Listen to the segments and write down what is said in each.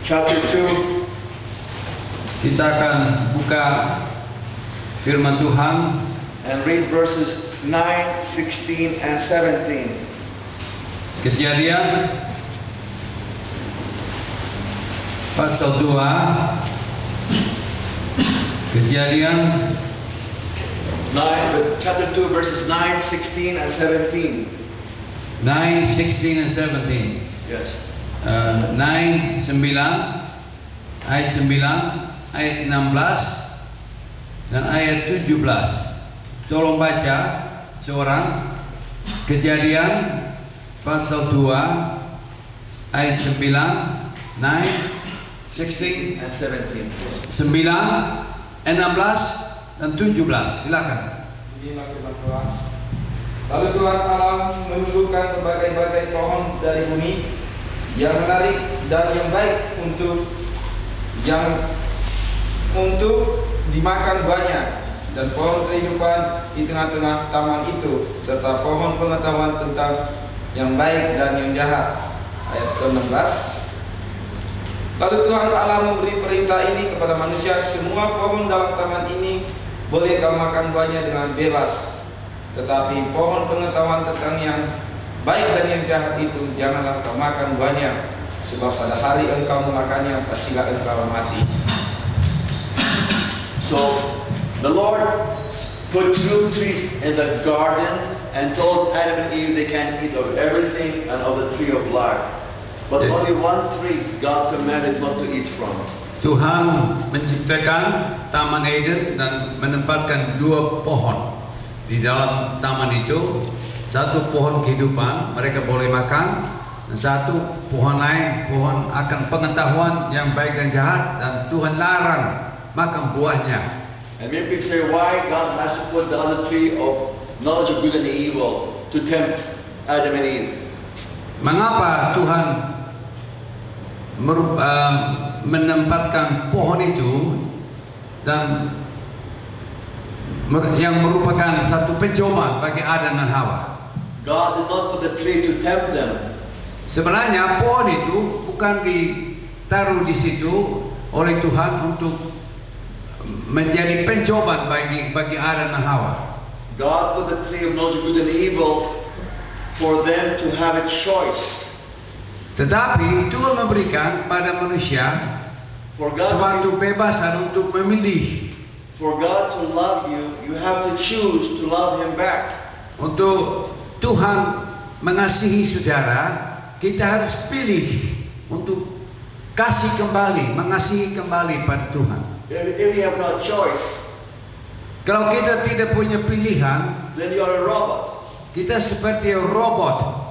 chapter 2. Kita akan buka firman Tuhan And read verses 9, 16, and 17. Kejadian pasal 2. Kejadian Chapter 2, verses 9, 16, and 17. 9, 16 and 17. Yes. 9, 9, ayat 9, ayat 16, dan ayat 17. Tolong baca seorang. Kejadian pasal 2 ayat 9, 9, 16, And 17. 9, 16 dan 17. Silakan. Inilah firman Tuhan. Lalu Tuhan Allah menumbuhkan berbagai-bagai pohon dari bumi yang menarik dan yang baik untuk dimakan banyak, dan pohon kehidupan di tengah-tengah taman itu, serta pohon pengetahuan tentang yang baik dan yang jahat. Ayat 16. Lalu Tuhan Allah memberi perintah ini kepada manusia, semua pohon dalam taman ini boleh kau makan buahnya dengan bebas, tetapi pohon pengetahuan tentang yang baik dan yang jahat itu janganlah kau makan buahnya, sebab pada hari engkau memakannya pastilah engkau mati. So the Lord put two trees in the garden and told Adam and Eve they can eat of everything and of the tree of life. But Yeah. only one tree God commanded not to eat from. Tuhan menciptakan Taman Eden dan menempatkan dua pohon di dalam taman itu. Satu pohon kehidupan mereka boleh makan, dan satu pohon lain, pohon akan pengetahuan yang baik dan jahat, dan Tuhan larang makan buahnya. And maybe you say why God has to put the other tree of knowledge of good and evil to tempt Adam and Eve. Mengapa Tuhan menempatkan pohon itu dan yang merupakan satu pencobaan bagi Adam dan Hawa? God did not put the tree to tempt them. Sebenarnya pohon itu bukan ditaruh di situ oleh Tuhan untuk menjadi pencobaan bagi Adam dan Hawa. God put the tree of knowledge of good and evil for them to have a choice. Tetapi Tuhan memberikan pada manusia For God, suatu kebebasan untuk memilih. for God to love you, you have to choose to love Him back. Untuk Tuhan mengasihi saudara, kita harus pilih untuk kasih kembali, mengasihi kembali pada Tuhan. If you have no choice, Kalau kita tidak punya pilihan, then you are a robot. kita seperti robot.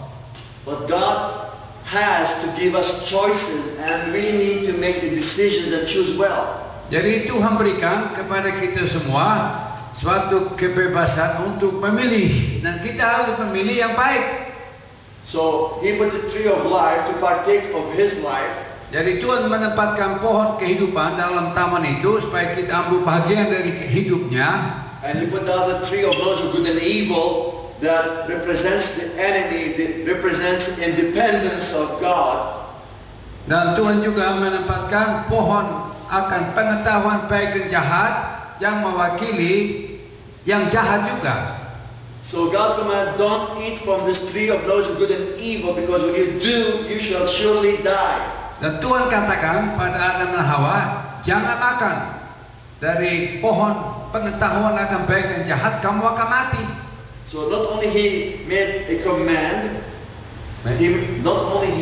But God has to give us choices, and we need to make the decisions and choose well. Jadi Tuhan berikan kepada kita semua suatu kebebasan untuk memilih, dan kita harus memilih yang baik. So He put the tree of life to partake of His life, Jadi Tuhan menempatkan pohon kehidupan dalam taman itu supaya kita ambil bagian dari hidupnya. and He put the other tree of knowledge of good and evil that represents the enemy, that represents independence of God. Dan Tuhan juga menempatkan pohon akan pengetahuan baik dan jahat yang mewakili yang jahat juga. So God commanded, don't eat from this tree of knowledge of good and evil, because when you do, you shall surely die. Dan Tuhan katakan pada Adam dan Hawa, jangan makan dari pohon pengetahuan akan baik dan jahat, kamu akan mati. So not only He made a command, He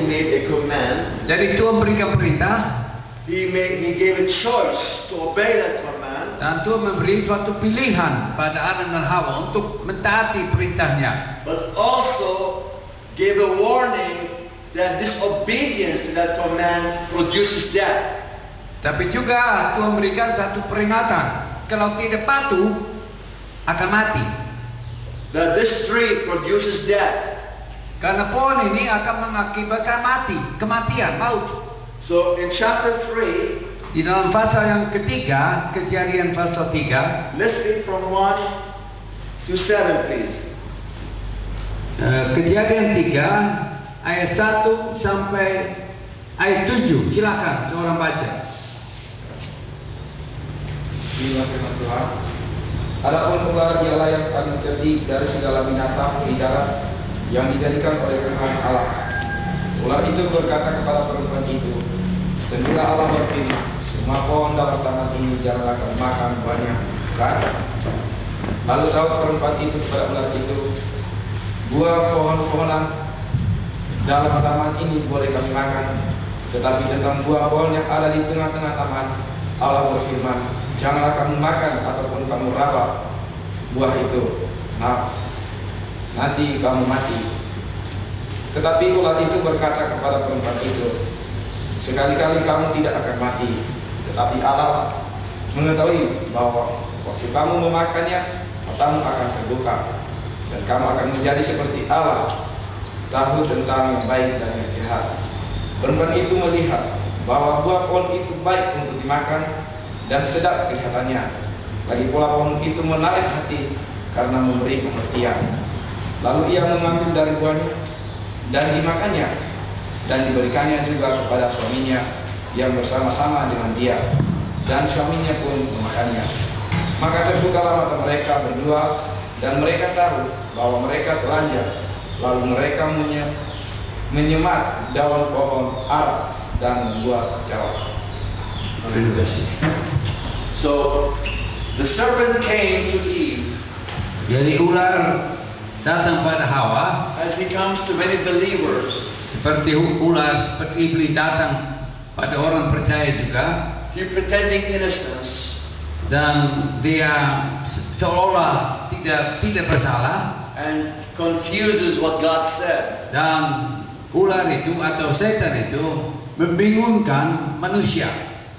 made a command, Jadi Tuhan berikan perintah, He gave a choice to obey that command, dan Tuhan memberi suatu pilihan pada Adam dan Hawa untuk mentaati perintahnya. but also gave a warning that disobedience to that command produces death. Tapi juga Tuhan berikan satu peringatan, kalau tidak patuh akan mati. That this tree produces death. Karena pohon ini akan mengakibatkan mati, kematian, maut. So in chapter 3, Di dalam pasal yang ketiga, Kejadian pasal 3, let's read from 1 to 7, please. Kejadian 3 ayat 1 sampai ayat 7. Silakan seorang baca. Inilah firman Tuhan. Adapun ular ialah yang paling cerdik dari segala binatang di darat yang dijadikan oleh Tuhan Allah. Ular itu berkata kepada perempuan itu, tentulah Allah berfirman, semua pohon dalam taman ini janganlah kamu makan buahnya, kan? Lalu sahut perempuan itu kepada ular itu, buah pohon-pohonan dalam taman ini boleh kami makan, tetapi tentang buah pohon yang ada di tengah-tengah taman, Allah berfirman, janganlah kamu makan ataupun kamu raba buah itu. Nah, nanti kamu mati. Tetapi ular itu berkata kepada perempuan itu, sekali-kali kamu tidak akan mati. Tetapi Allah mengetahui bahwa waktu kamu memakannya, matamu akan terbuka, dan kamu akan menjadi seperti Allah, tahu tentang yang baik dan yang jahat. Perempuan itu melihat bahwa buah pohon itu baik untuk dimakan dan sedap kelihatannya. Lagi pula pohon itu menarik hati karena memberi pengertian. Lalu ia mengambil dari buahnya dan dimakannya, dan diberikannya juga kepada suaminya yang bersama-sama dengan dia, dan suaminya pun memakannya. Maka terbukalah mata mereka berdua, dan mereka tahu bahwa mereka telanjang. Lalu mereka menyemat daun pohon ara dan membuat cawat. Terima kasih. So the serpent came to Eve, Jadi ular datang pada Hawa, as he comes to many believers. seperti ular, seperti iblis datang pada orang percaya juga, He pretending innocence, dan dia seolah tidak bersalah, and confuses what God said. dan ular itu atau setan itu membingungkan manusia,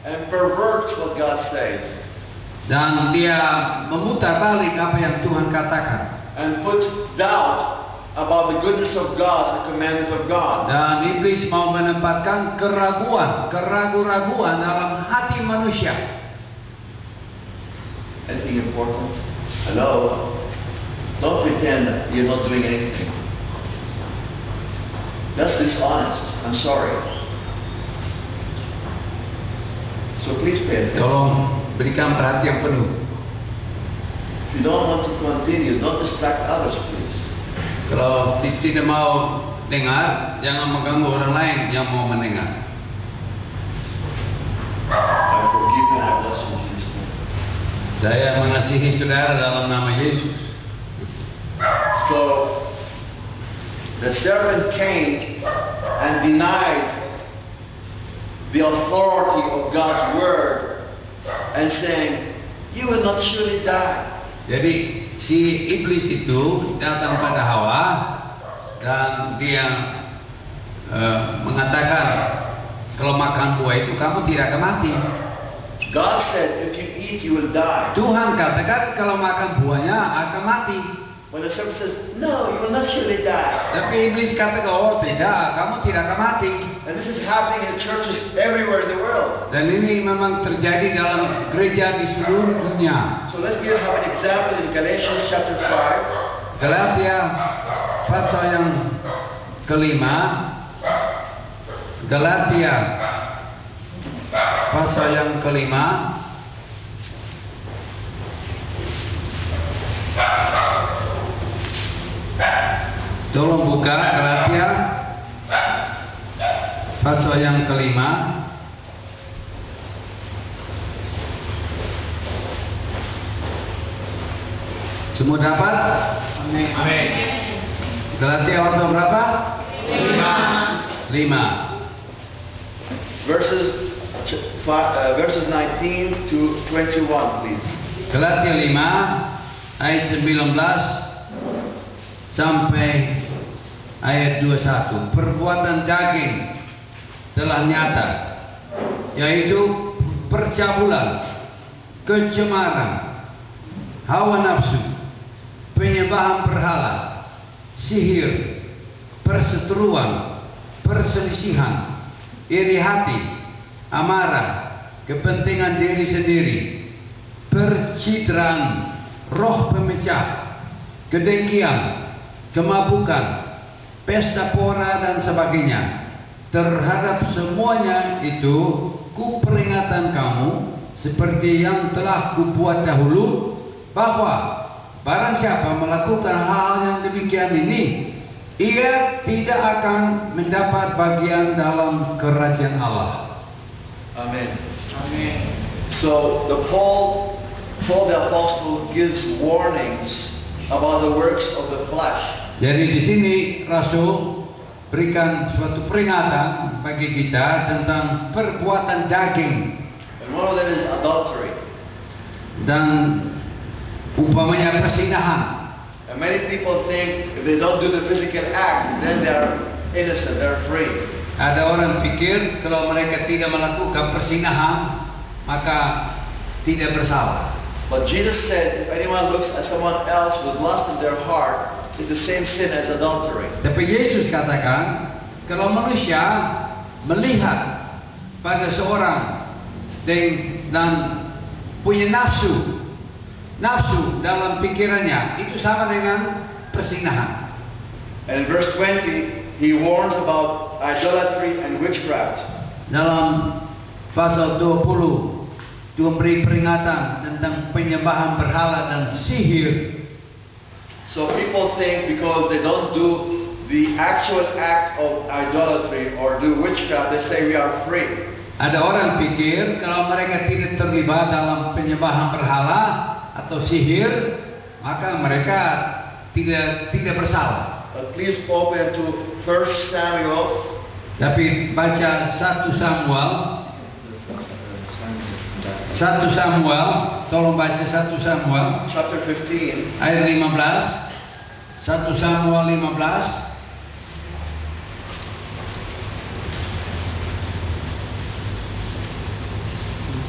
And perverts what God says, dan dia memutar balik apa yang Tuhan katakan, and put doubt about the goodness of God, the commandment of God. dan iblis mau menempatkan keraguan-raguan dalam hati manusia. Anything important? Hello? Don't pretend that you're not doing anything. That's dishonest. I'm sorry. So please pay attention. Tolong berikan perhatian penuh. If you don't want to continue, don't distract others, please. Kalau tidak mau dengar, jangan mengganggu orang lain yang mau mendengar. I forgive you and I bless you in Jesus' name. Saya mengasihi saudara dalam nama Yesus. So the serpent came and denied the authority of God's word and saying, you will not surely die. Jadi si iblis itu datang pada Hawa dan dia mengatakan kalau makan buah itu kamu tidak akan mati. God said, if you eat, you will die. Tuhan katakan kalau makan buahnya akan mati. When the serpent says, no, you will not surely die. Tapi iblis katakan, oh tidak, kamu tidak akan mati. And this is happening in churches everywhere in the world. Dan ini memang terjadi dalam gereja di seluruh dunia. So let's have an example in Galatians chapter 5. Galatia pasal yang kelima. Galatia pasal yang kelima. Tolong buka Galatia pasal yang kelima. Semua dapat? Amin. Galatia pasal berapa? 5. Verses 19 to 21, please. Galatia 5 ayat 19 sampai ayat 21. Perbuatan daging telah nyata, yaitu percabulan, kecemaran, hawa nafsu, penyembahan berhala, sihir, perseteruan, perselisihan, iri hati, amarah, kepentingan diri sendiri, percitraan, roh pemecah, kedengkian, kemabukan, pesta pora dan sebagainya. terhadap semuanya itu kuperingatkan kamu seperti yang telah kubuat dahulu, bahwa barang siapa melakukan hal yang demikian ini, ia tidak akan mendapat bagian dalam kerajaan Allah. Amen. Amin. So Paul the apostle gives warnings about the works of the flesh. Jadi di sini Rasul berikan suatu peringatan bagi kita tentang perbuatan daging, And one of them is adultery. dan umpamanya persinahan. And many people think if they don't do the physical act, then they are innocent, they're free. Ada orang pikir kalau mereka tidak melakukan persinahan maka tidak bersalah. But Jesus said, if anyone looks at someone else with lust in their heart, it's the same sin as adultery. Tapi Yesus katakan kalau manusia melihat pada seorang dan punya nafsu dalam pikirannya, itu sama dengan persinahan. And in verse 20, he warns about idolatry and witchcraft. Dalam pasal 20 dia memberi peringatan tentang penyembahan berhala dan sihir. So people think because they don't do the actual act of idolatry or do witchcraft, they say we are free. Ada orang pikir kalau mereka tidak terlibat dalam penyembahan berhala atau sihir, maka mereka tidak bersalah. But please open to 1 Samuel. Tapi baca 1 Samuel, tolong baca 1 Samuel Chapter 15, ayat 15. 1 Samuel 15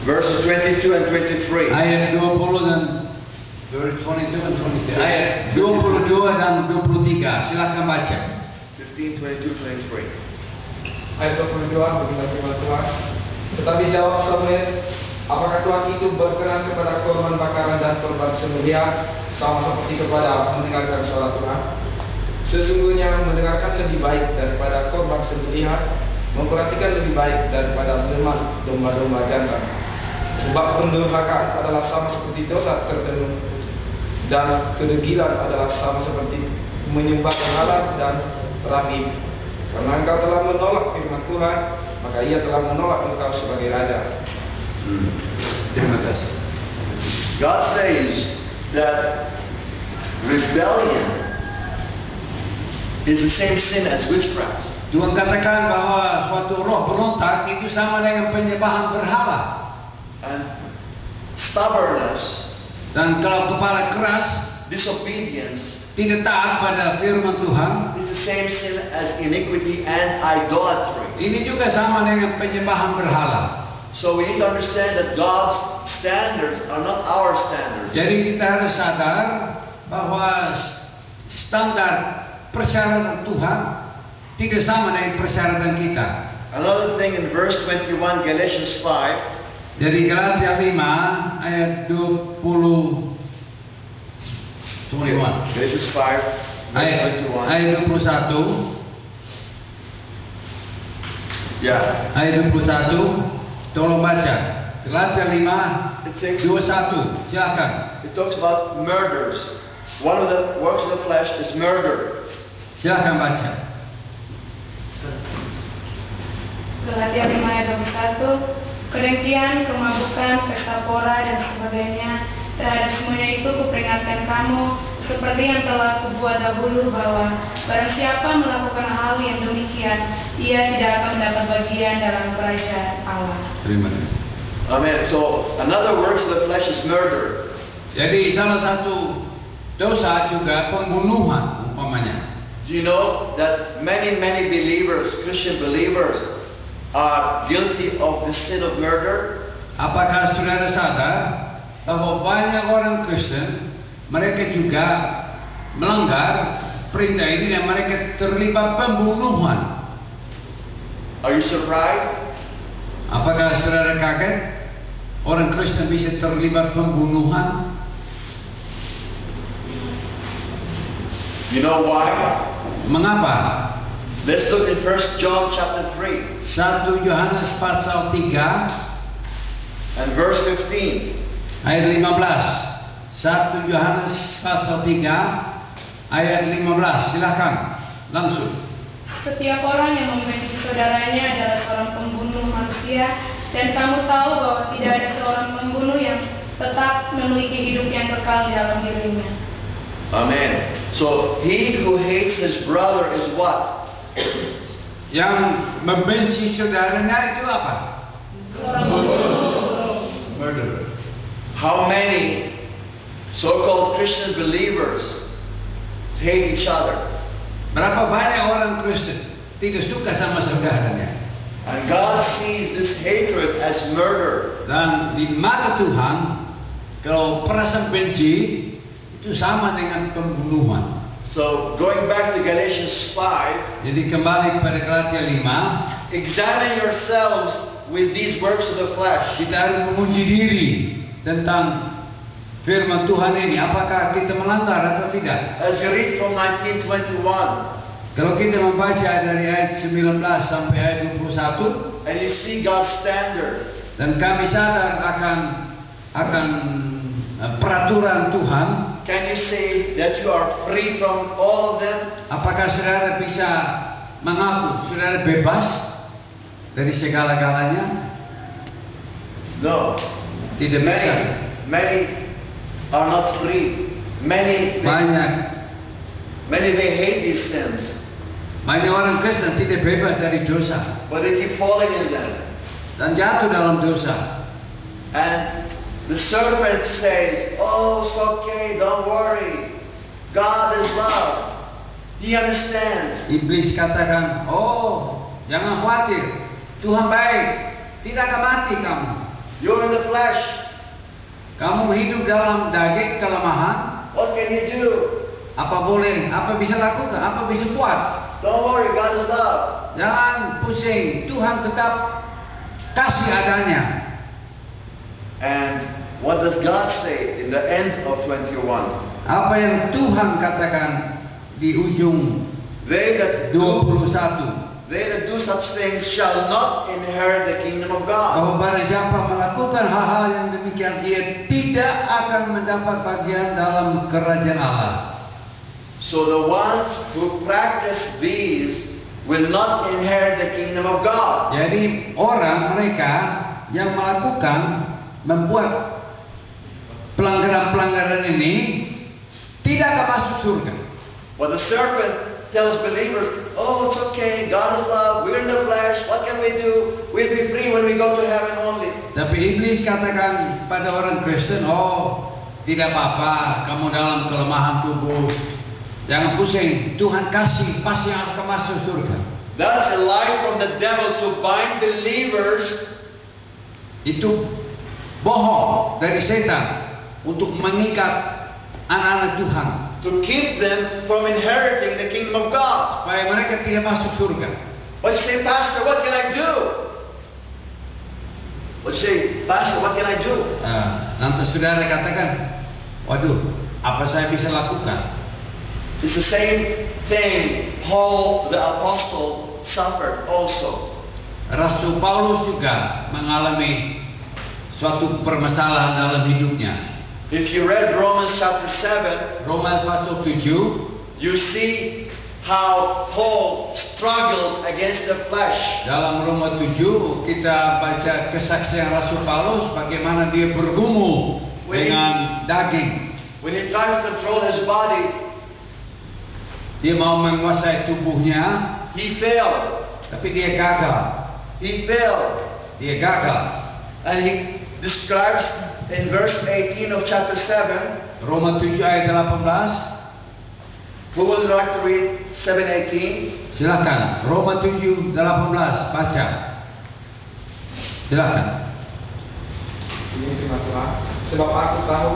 verses 22 and 23. ayat 20 dan 22 and 23. Ayat 22 dan 23. Silakan baca. 15, 22, 23. Ayat 22 beginilah firman Tuhan. Tetapi jawab Samuel, apakah Tuhan itu berkenan kepada korban bakaran dan korban sembelihan sama seperti kepada mendengarkan suara Tuhan? Sesungguhnya mendengarkan lebih baik daripada korban sembelihan, memperhatikan lebih baik daripada menyembah domba-domba jantan. Sebab pendurhakaan adalah sama seperti dosa tertentu, dan kedegilan adalah sama seperti menyembah berhala dan rahim. Karena engkau telah menolak firman Tuhan, maka ia telah menolak engkau sebagai raja. Terima kasih. God says that rebellion is the same sin as witchcraft. Tuhan katakan bahwa suatu roh berontak itu sama dengan penyembahan berhala. And stubbornness, Dan kalau kepala keras, disobedience, tidak taat pada firman Tuhan, is the same sin as iniquity and idolatry. ini juga sama dengan penyembahan berhala. So we need to understand that God's standards are not our standards. Jadi kita harus sadar bahwa standar persyaratan Tuhan tidak sama dengan persyaratan kita. Another thing in verse 21, Galatians 5, Jadi Galatia 5 ayat 21. Galatians 5, verse 21. Ayat 21. Yeah. Ayat 21. Tolong baca. Galatia 5 21. Silakan. It talks about murders. One of the works of the flesh is murder. Silakan baca. Galatia 5 ayat 21, kedengkian, kemabukan, pesta pora, dan sebagainya. Terhadap semuanya itu kuperingatkan kamu, seperti yang telah kubuat dahulu, bahwa barang siapa melakukan hal yang demikian, ia tidak akan mendapat bagian dalam kerajaan Allah. Terima kasih. Amen. So another works of the flesh is murder. Jadi salah satu dosa juga pembunuhan umpamanya. Do you know that many believers, Christian believers, are guilty of the sin of murder? Apakah saudara sadar bahwa banyak orang Kristen mereka juga melanggar perintah ini dan mereka terlibat pembunuhan? Are you surprised? Apakah saudara kaget orang Kristen bisa terlibat pembunuhan? You know why? Mengapa? Let's look in 1 John chapter 3 1 Yohanes pasal 3 and verse 15. ayat 15. 1 Yohanes pasal 3 ayat 15. Silakan langsung. Setiap orang yang membenci saudaranya adalah seorang pembunuh manusia, dan kamu tahu bahwa tidak ada seorang pembunuh yang tetap memiliki hidup yang kekal di dalam dirinya. Amen. So he who hates his brother is what? Yang membenci saudaranya itu apa? Seorang pembunuh. Murderer. How many so-called Christian believers hate each other? Berapa banyak orang Kristen tidak suka sama saudaranya? And God sees this hatred as murder. Dan di mata Tuhan, kalau perasaan benci itu sama dengan pembunuhan. So going back to Galatians 5, Jadi kembali kepada Galatia 5, examine yourselves with these works of the flesh. kita harus menguji diri tentang firman Tuhan ini, apakah kita melanggar atau tidak. As you read from 1921, Kalau kita membaca dari ayat 19 sampai ayat 21, and you see God's standard, dan kami sadar akan peraturan Tuhan, can you say that you are free from all of them? apakah saudara bisa mengaku saudara bebas dari segala-galanya? No. Tidak bisa. Many are not free. Many they hate these sins, Banyak orang Kristen tidak bebas dari dosa but they keep falling in them. dan jatuh dalam dosa. And the serpent says, "Oh, it's okay, don't worry. God is love. He understands." Iblis katakan, oh jangan khawatir, Tuhan baik, tidak akan mati kamu. You're in the flesh. Kamu hidup dalam daging kelemahan, What can you do? apa boleh, apa bisa lakukan, apa bisa buat? Don't worry, God is love. Jangan pusing, Tuhan tetap kasih adanya. And what does God say in the end of 21? Apa yang Tuhan katakan di ujung They that 21, do such things shall not inherit the kingdom of God. bahwa barang siapa melakukan hal-hal yang demikian, dia tidak akan mendapat bagian dalam kerajaan Allah. So the ones who practice these will not inherit the kingdom of God. Jadi mereka yang membuat pelanggaran-pelanggaran ini tidak akan masuk surga. But the serpent tells believers, "Oh, it's okay, God is love, we're in the flesh, what can we do? We'll be free when we go to heaven only." Tapi iblis katakan pada orang Kristen, oh tidak apa-apa, kamu dalam kelemahan tubuh, jangan pusing, Tuhan kasih, pasti akan masuk surga. That's a lie from the devil to bind believers. Itu bohong dari setan untuk mengikat anak-anak Tuhan, To keep them from inheriting the kingdom of God. supaya mereka tidak masuk surga. But you say, "Pastor, what can I do?" But you say, "Pastor, what can I do?" Lantas saudara katakan, waduh, apa saya bisa lakukan? It's the same thing Paul the apostle suffered also. Rasul Paulus juga mengalami suatu permasalahan dalam hidupnya. If you read Romans chapter 7, Roma pasal 7, you see how Paul struggled against the flesh. dalam Roma 7 kita baca kesaksian Rasul Paulus bagaimana dia bergumul dengan daging. When he tried to control his body, Dia mau menguasai tubuhnya, he failed. tapi dia gagal. He failed. Dia gagal. And he describes in verse 18 of chapter 7. Roma 7 ayat 18. Who would like to read 7:18? Silakan. Roma 7 18 baca. Silakan. Ini firman Tuhan. Sebab aku tahu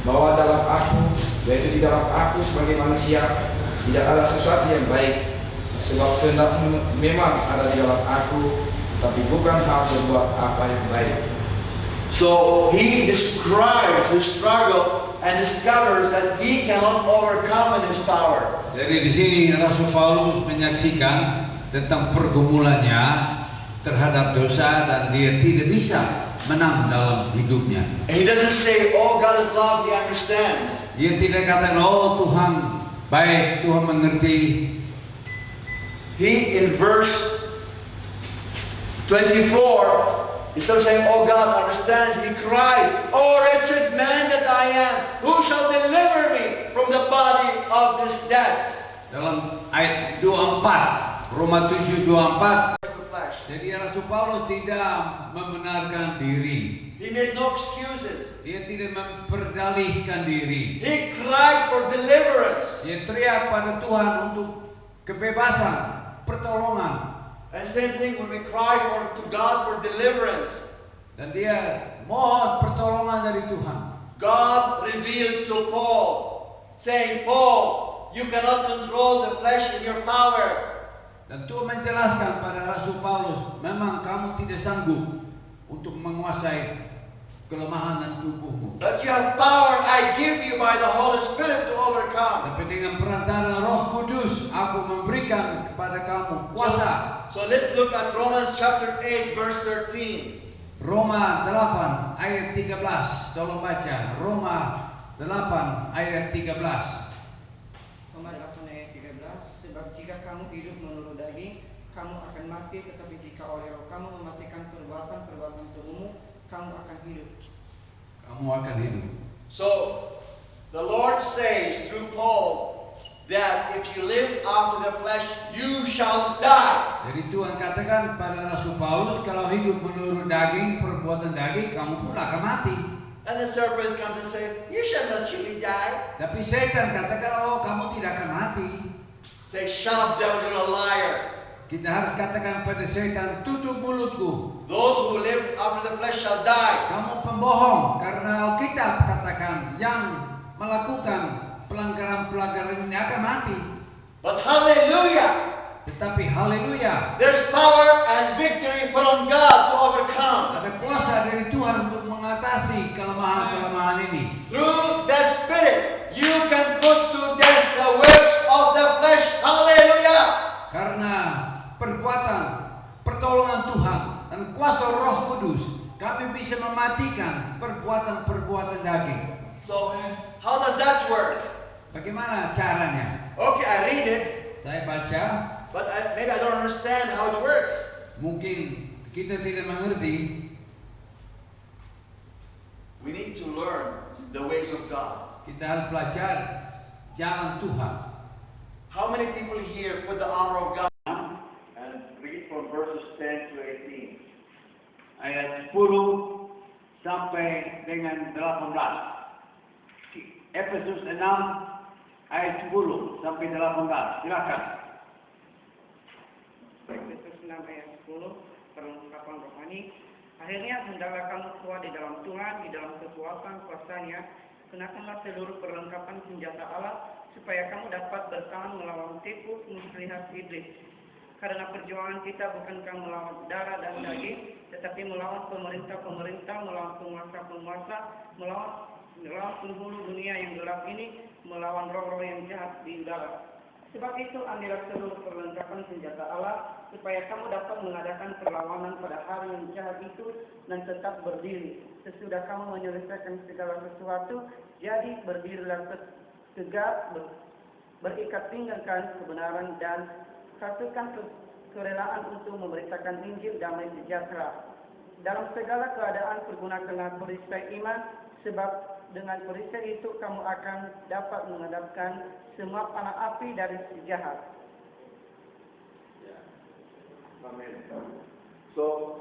bahwa dalam aku, yaitu di dalam aku sebagai manusia, tidak ada sesuatu yang baik. Sebab kehendak memang ada di dalam aku, tapi bukan hal berbuat apa yang baik. So he describes his struggle and discovers that he cannot overcome in his power. Jadi di sini Rasul Paulus menyaksikan tentang pergumulannya terhadap dosa dan dia tidak bisa menang dalam hidupnya. And he doesn't say, oh, God is love, he understands. Dia tidak katakan, oh Tuhan baik, Tuhan mengerti. He, in verse 24, instead of saying, oh, God understands, he cries, oh, wretched man that I am, who shall deliver me from the body of this death? Dalam ayat 24, Roma 7:24. Flesh. Jadi Rasul Paulus tidak membenarkan diri. He made no excuses. Dia tidak memperdalihkan diri. He cried for deliverance. Dia teriak pada Tuhan untuk kebebasan, pertolongan. And same thing when we cry to God for deliverance. Dan dia mohon pertolongan dari Tuhan. God revealed to Paul, saying, Paul, you cannot control the flesh in your power. Dan Tuhan menjelaskan pada Rasul Paulus, memang kamu tidak sanggup untuk menguasai kelemahan dan tubuhmu. But you have power I give you by the Holy Spirit to overcome. Tapi dengan perantara Roh Kudus, aku memberikan kepada kamu kuasa. So let's look at Romans chapter 8 verse 13. Roma 8 ayat 13. Tolong baca Roma 8 ayat 13. Roma 8 ayat 13. Sebab jika kamu hidup menurut daging, kamu akan mati, tetapi jika oleh Roh kamu mematikan perbuatan-perbuatan tubuhmu, kamu akan hidup. Kamu akan hidup. So the Lord says through Paul that if you live after the flesh, you shall die. Jadi Tuhan katakan pada Rasul Paulus, kalau hidup menurut daging, perbuatan daging, kamu pun akan mati. And the serpent comes and says, you shall not surely die. Tapi setan katakan, oh kamu tidak akan mati. Say, shut up, devil, you're a liar. Kita harus katakan pada setan, tutup mulutku. Those who live after the flesh shall die. Kamu pembohong, karena Alkitab katakan yang melakukan pelanggaran-pelanggaran ini akan mati. But hallelujah, Tetapi haleluya, there's power and victory from God to overcome. ada kuasa dari Tuhan untuk mengatasi kelemahan-kelemahan ini. Through that Spirit, you can put to death the works of the flesh. Hallelujah. Karena perbuatan, pertolongan Tuhan dan kuasa Roh Kudus, kami bisa mematikan perbuatan-perbuatan daging. So, how does that work? Bagaimana caranya? Okay, I read it, Saya baca, but maybe I don't understand how it works. mungkin kita tidak mengerti. We need to learn the ways of God. Kita harus belajar jalan Tuhan. How many people here put the armor of God? And read from verses 10 to 18. Ayat 10 sampai dengan 18. Efesus 6 ayat 10 sampai 18. Silakan. Efesus 6 ayat 10, perlengkapan rohani. Akhirnya hendaklah kamu kuat di dalam Tuhan, di dalam kekuatan kuasa-Nya. Kenakanlah seluruh perlengkapan senjata Allah, supaya kamu dapat bertahan melawan tipu muslihat iblis. Karena perjuangan kita bukankah melawan darah dan daging, tetapi melawan pemerintah-pemerintah, melawan penguasa-penguasa, melawan penghulu dunia yang gelap ini, melawan roh-roh yang jahat di udara. Sebab itu ambillah seluruh perlengkapan senjata Allah, supaya kamu dapat mengadakan perlawanan pada hari yang jahat itu dan tetap berdiri. Sesudah kamu menyelesaikan segala sesuatu, jadi berdirilah tegak, berikat pinggangkan kebenaran dan satukan kerelaan untuk memberitakan Injil damai sejahtera. Dalam segala keadaan pergunakanlah perisai iman, sebab dengan perisai itu kamu akan dapat menghadapkan semua panah api dari si jahat. Amen. So,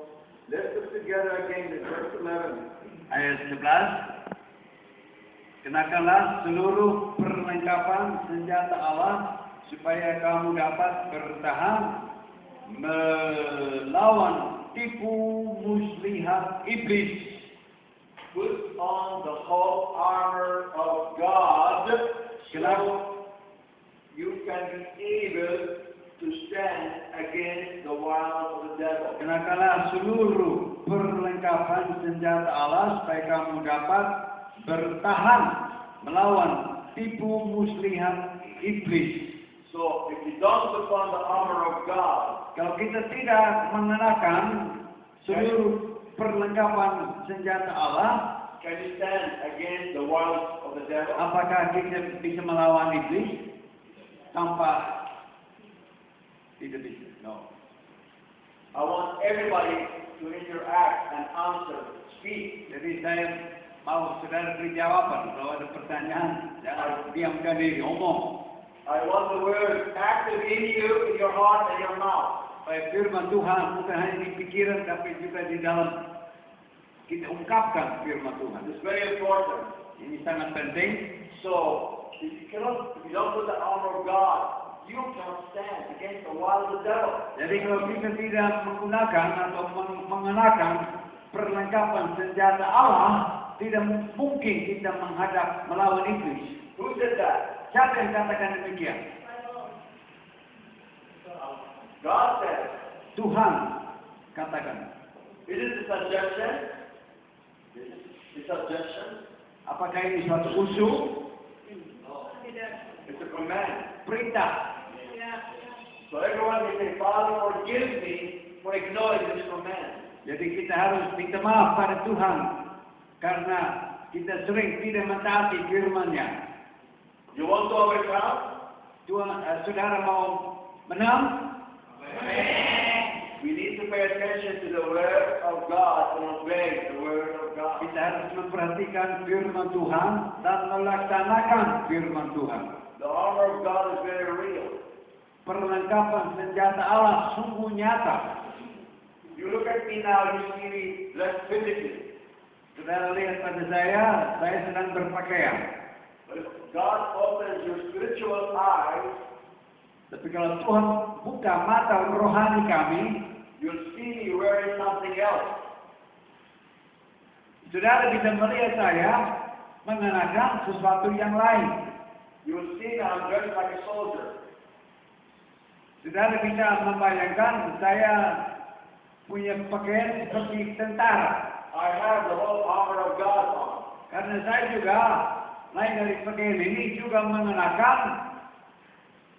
let's look together again in verse 11. Ayat 11. Kenakanlah seluruh perlengkapan senjata Allah supaya kamu dapat bertahan melawan tipu muslihat iblis. Put on the whole armor of God so you can be able to stand against the wiles of the devil. Kenakanlah seluruh perlengkapan senjata Allah supaya kamu dapat bertahan melawan tipu muslihat iblis. So if you don't put on the armor of God, Kalau kita tidak mengenakan seluruh perlengkapan senjata Allah, can you stand against the wiles of the devil? apakah kita bisa melawan iblis? Tanpa tidak bisa. No. I want everybody to interact and answer, speak. Jadi saya mau saudara beri jawaban. Kalau ada pertanyaan, jangan diamkan diri, ngomong. I want the word active in you, in your heart and your mouth. Supaya firman Tuhan bukan hanya di pikiran, tapi juga di dalam kita ungkapkan firman Tuhan. It's very important. Ini sangat penting. So if you don't put the armor of God, you cannot stand against the wiles of the devil. Jadi kalau kita tidak menggunakan atau mengenakan perlengkapan senjata Allah, tidak mungkin kita menghadap melawan iblis. Who said that? Siapa yang katakan demikian? God said. Tuhan katakan. Is it a suggestion? It's a suggestion. Apakah ini suatu usul? It's a command. Perintah. So everyone can say, Father, forgive me for ignoring this command. Jadi kita harus minta maaf pada Tuhan karena kita sering tidak mentaati firman-Nya. You want to overcome? Tuhan, saudara mau menang? We need to pay attention to the word of God and obey the word of God. Kita harus memperhatikan firman Tuhan dan melaksanakan firman Tuhan. The armor of God is very real. Perlengkapan senjata Allah sungguh nyata. You look at me now, you see me less physically. Saudara lihat pada saya sedang berpakaian. But if God opens your spiritual eyes, Tapi kalau Tuhan buka mata rohani kami, you'll see me wearing something else. saudara bisa melihat saya mengenakan sesuatu yang lain. You'll see me I'm dressed like a soldier. Saudara bisa membayangkan saya punya pakaian seperti tentara. I have the whole armor of God on. Karena saya juga, lain dari pakaian ini, juga mengenakan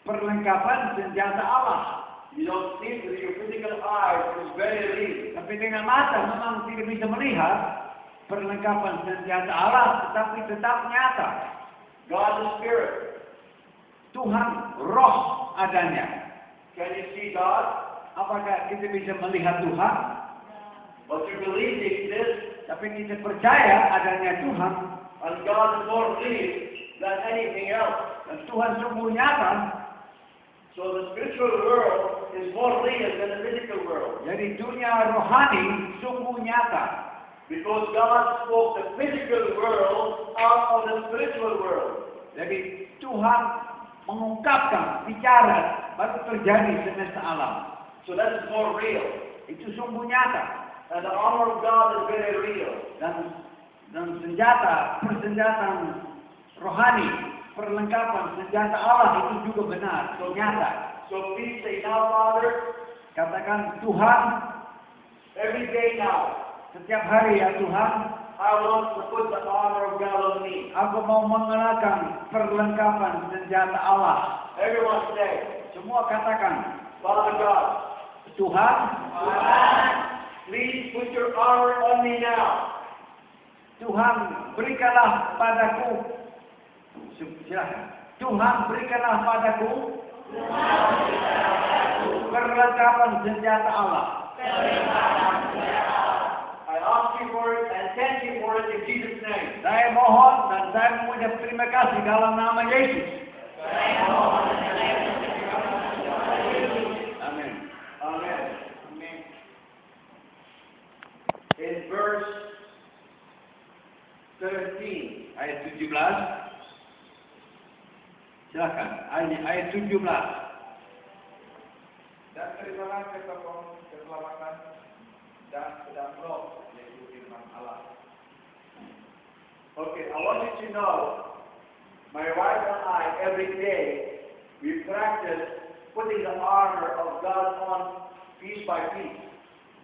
perlengkapan senjata Allah. You don't see it with your physical eyes, it's very real. Tapi dengan mata memang tidak bisa melihat perlengkapan senjata Allah, tetapi tetap nyata. God is spirit. Tuhan roh adanya. Can you see God? Apakah kita bisa melihat Tuhan? But you believe He exists, Tapi kita percaya adanya Tuhan. and God is more real than anything else. Dan Tuhan sungguh nyata. So the spiritual world is more real than the physical world. Jadi dunia rohani sungguh nyata. Because God spoke the physical world out of the spiritual world. Jadi Tuhan mengungkapkan, bicara, baru terjadi semesta alam. So that is more real. Itu sungguh nyata. And the armor of God is very real. Dan persenjataan rohani, perlengkapan senjata Allah itu juga benar, nyata. So please say now, Father, Katakan Tuhan, every day now, setiap hari ya Tuhan, I want to put the armor of God on me. aku mau mengenakan perlengkapan senjata Allah. Everyone say, Semua katakan, Father God, Tuhan, please put your armor on me now. Tuhan berikanlah padaku. Silakan. Tuhan berikanlah padaku perlengkapan senjata Allah. I ask you for it and thank you for it in Jesus' name. Saya mohon dan saya mengucap terima kasih dalam nama Yesus. Amin. Amen. In verse 13, Ayat 17. Silakan. Ayat 17. Dan terimalah keselamatan dan pedang roh, yaitu firman Allah. okay, I want you to know, my wife and I, every day, we practice putting the armor of God on piece by piece.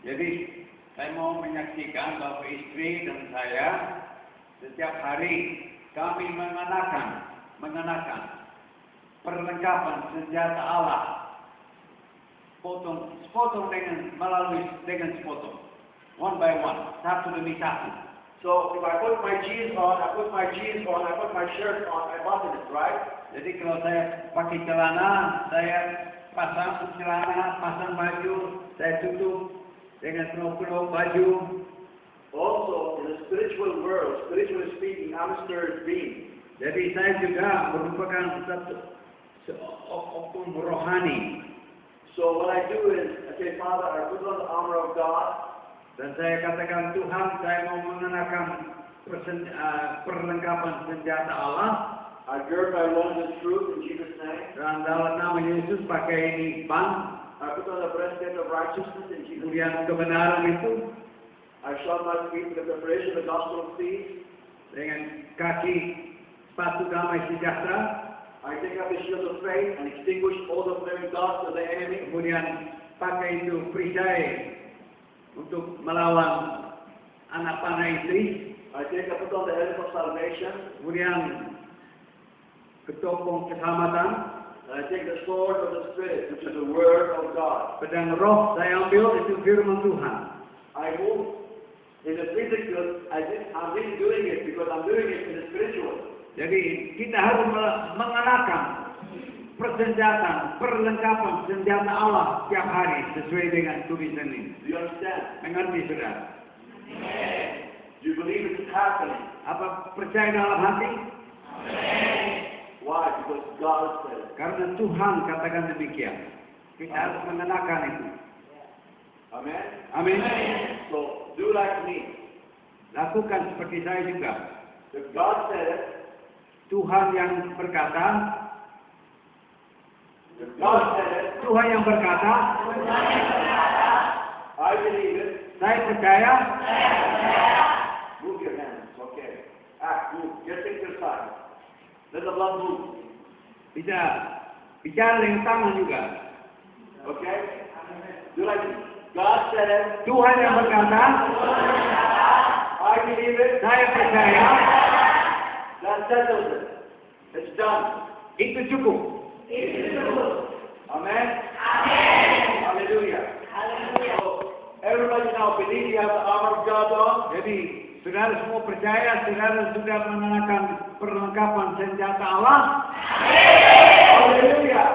Jadi saya mau menyaksikan bahwa istri dan saya setiap hari kami mengenakan perlengkapan senjata Allah. Sepotong dengan sepotong. One by one, satu demi satu. So if I put my jeans on, I put my shirt on, I button it, right? Jadi kalau saya pakai celana, saya pasang celana, pasang baju, saya tutup dengan penuh baju. Also, in the spiritual world, spiritually speaking, I'm a spirit being. Jadi saya juga merupakan satu oknum rohani. So what I do is, I say, Father, I put on the armor of God. Dan saya katakan, Tuhan, saya mau mengenakan perlengkapan senjata Allah. I gird my loins with truth in Jesus' name. Dan dalam nama Yesus pakai ini ban. I put on the breastplate of righteousness in Jesus' name. Kemudian kebenaran itu. I shod my feet with the preparation of the gospel of peace. Dengan kaki sepatu damai sejahtera. I take up the shield of faith and extinguish all the flaming darts of the enemy. Kemudian pakai itu perisai untuk melawan anak panah iblis. I put on the helmet of salvation. Kemudian ketopong keselamatan. I take the sword of the Spirit, which is the word of God. Pedang roh saya ambil, itu firman Tuhan. I move in the physical. I'm really doing it because I'm doing it in the spiritual. Jadi kita harus mengenakan perlengkapan senjata Allah setiap hari sesuai dengan tulisan ini. Do you understand? Mengerti saudara? Amen. Do you believe it is happening? Apa percaya dalam hati? Amen. Why? Because God said it. Karena Tuhan katakan demikian. Kita harus mengenakan itu. Amen. Amin. So do like me. Lakukan seperti saya juga. If God said it, Tuhan yang berkata, if God said it, Tuhan yang berkata, I believe it. saya percaya. Move your hands. Okay. Act. Move. Get exercise. Let the blood move. Bisa bicara dengan tangan juga. Okay. Do like me. God said it. Tuhan yang berkata, I believe it. saya percaya. That settles it. It's done. Itu cukup. Amen. Hallelujah. So, everybody now believe you have the armor of God on. Jadi, saudara semua percaya, saudara sudah mengenakan perlengkapan senjata Allah. Hallelujah.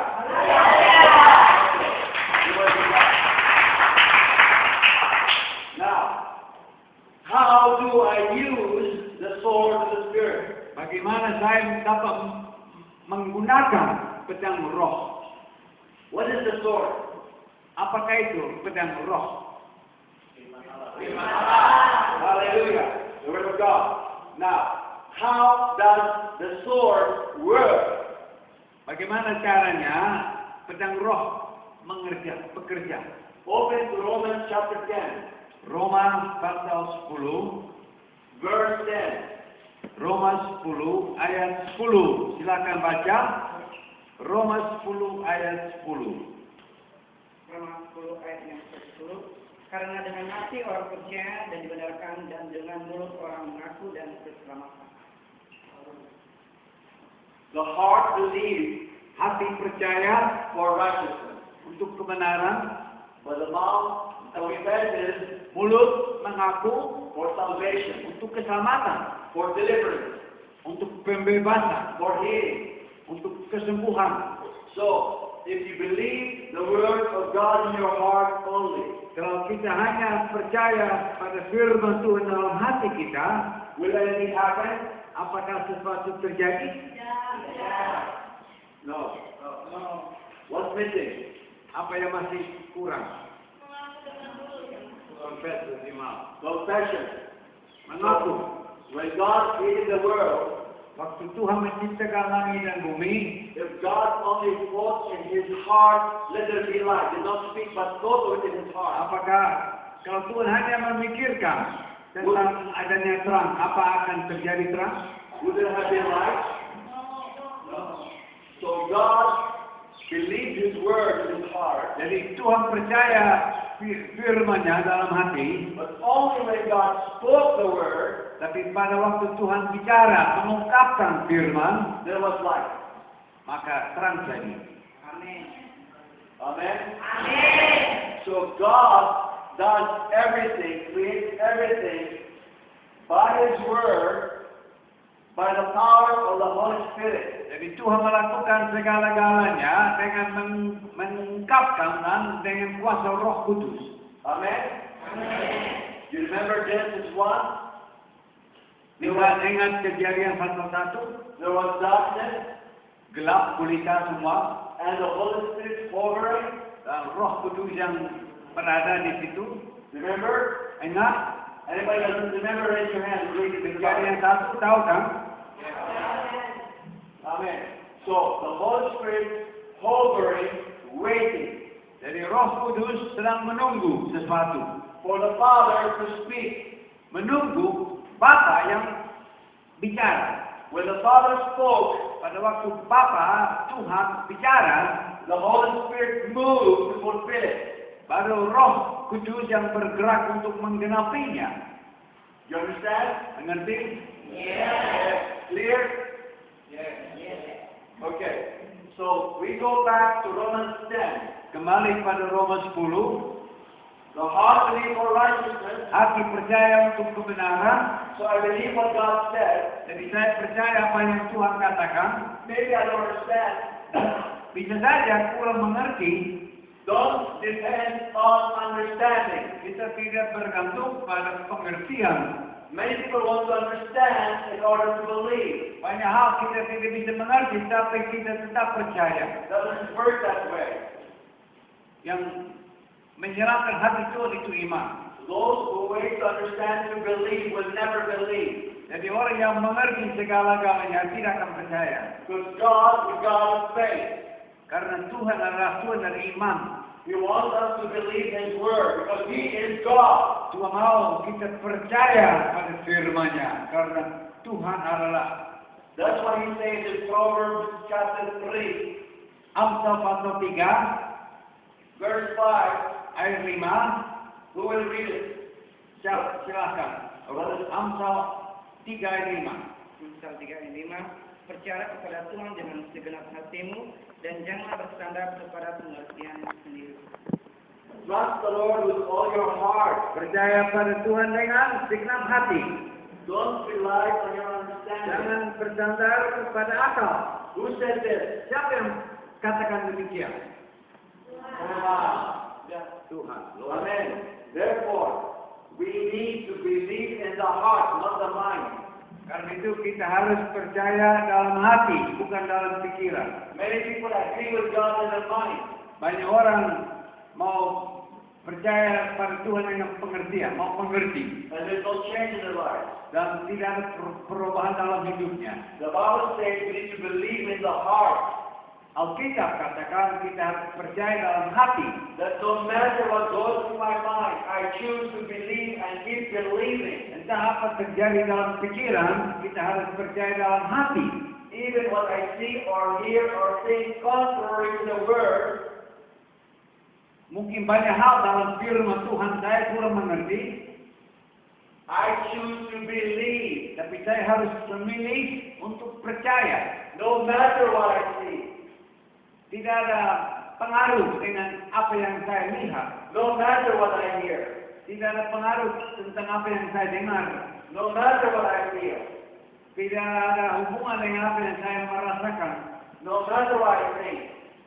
Now, how do I use the sword of the Spirit? Bagaimana saya dapat menggunakan pedang roh? What is the sword? Apakah itu pedang roh? Hallelujah. The word of God. Now, how does the sword work? Bagaimana caranya pedang roh bekerja? Open to Romans chapter 10, Roma pasal 10, verse 10. Roma 10 ayat 10. Silakan baca. Roma 10 ayat 10. Roma 10 ayat yang ke-10. Karena dengan hati orang percaya dan dibenarkan, dan dengan mulut orang mengaku dan keselamatan. The heart believes Hati percaya for righteousness, untuk kebenaran, but the mouth confesses mulut mengaku for salvation, untuk keselamatan, for deliverance, untuk pembebasan, for healing. untuk kesembuhan. So, if you believe the word of God in your heart only, Kalau kita hanya percaya pada firman Tuhan dalam hati kita, will anything happen? apakah sesuatu terjadi? No. What's missing? Apa yang masih kurang? Confess with your mouth. Confession. Mengaku. When God created the world, Waktu Tuhan menciptakan langit dan bumi, if God only thought in His heart, let there be light, did not speak but thought of it in His heart, apakah kalau Tuhan hanya memikirkan tentang adanya terang, apa akan terjadi terang? would there have been light? So God believed His word in His heart, Jadi Tuhan percaya firman-Nya dalam hati, but only when God spoke the word, tapi pada waktu Tuhan bicara, mengungkapkan firman, there was light. maka terang jadi. Amin. Amen? So God does everything, creates everything by His Word, by the power of the Holy Spirit. Jadi Tuhan melakukan segala-galanya dengan mengungkapkan dan dengan kuasa Roh Kudus. Amen? You remember Genesis 1? Ingat Kejadian 1:1, There was darkness, gelap gulita semua, and the Holy Spirit hovering. dan Roh Kudus yang berada di situ. Remember? Ingat Anybody doesn't remember, raise your hand. Read it. Kejadian 1, tahu kan? Amen. So the Holy Spirit hovering, waiting Jadi Roh Kudus sedang menunggu sesuatu, for the Father to speak. menunggu Bapa yang bicara. When the Father spoke, Pada waktu Bapa Tuhan bicara, the Holy Spirit moved to fulfill it. baru Roh Kudus yang bergerak untuk menggenapinya. You understand? Mengerti? Clear? Okay. So we go back to Romans 10. Kembali pada Roma 10, The heart believe for righteousness. hati percaya untuk kebenaran. So I believe what God said. Jadi saya percaya apa yang Tuhan katakan. Maybe I don't understand. Bisa saja kurang mengerti. Don't depend on understanding. Kita tidak bergantung pada pengertian. Many people want to understand in order to believe. Banyak hal kita tidak bisa mengerti, tapi kita tetap percaya. Doesn't work that way. Yang menyerahkan hati Tuhan itu iman. Those who wait to understand to believe will never believe. Jadi orang yang mengerti segala-galanya tidak akan percaya. Because God is God of faith. Karena Tuhan adalah Tuhan dari iman. He wants us to believe His word because He is God. Tuhan mau kita percaya pada firman-Nya karena Tuhan adalah. That's why He says in Proverbs chapter 3, Amsal pasal 3 verse 5. ayat 5. Who will read it? Silakan. Amsal 3 ayat 5. Misal 3 ayat 5, percaya kepada Tuhan dengan segenap hatimu dan janganlah bersandar kepada pengertian sendiri. Trust the Lord with all your heart. Percaya pada Tuhan dengan segenap hati. Don't rely on your understanding. Jangan bersandar kepada akal. Who said this? Siapa yang katakan demikian? Tuhan. Amen. Therefore, we need to believe in the heart, not the mind. Karena itu kita harus percaya dalam hati, bukan dalam pikiran. Many people agree with God in their mind. Banyak orang mau percaya pada Tuhan dengan pengertian, mau mengerti. And there's no change in their lives. Dan tidak ada perubahan dalam hidupnya. The Bible says we need to believe in the heart. Alkitab katakan kita harus percaya dalam hati. That no matter what goes through my mind, I choose to believe and keep believing. Entah apa terjadi dalam pikiran, kita harus percaya dalam hati. Even what I see or hear or think contrary to the word, Mungkin banyak hal dalam firman Tuhan saya kurang mengerti, I choose to believe. tapi saya harus memilih untuk percaya. No matter what I see. Tidak ada pengaruh dengan apa yang saya lihat. No matter what I hear. Tidak ada pengaruh tentang apa yang saya dengar. No matter what I feel. Tidak ada hubungan dengan apa yang saya merasakan. No matter what I think.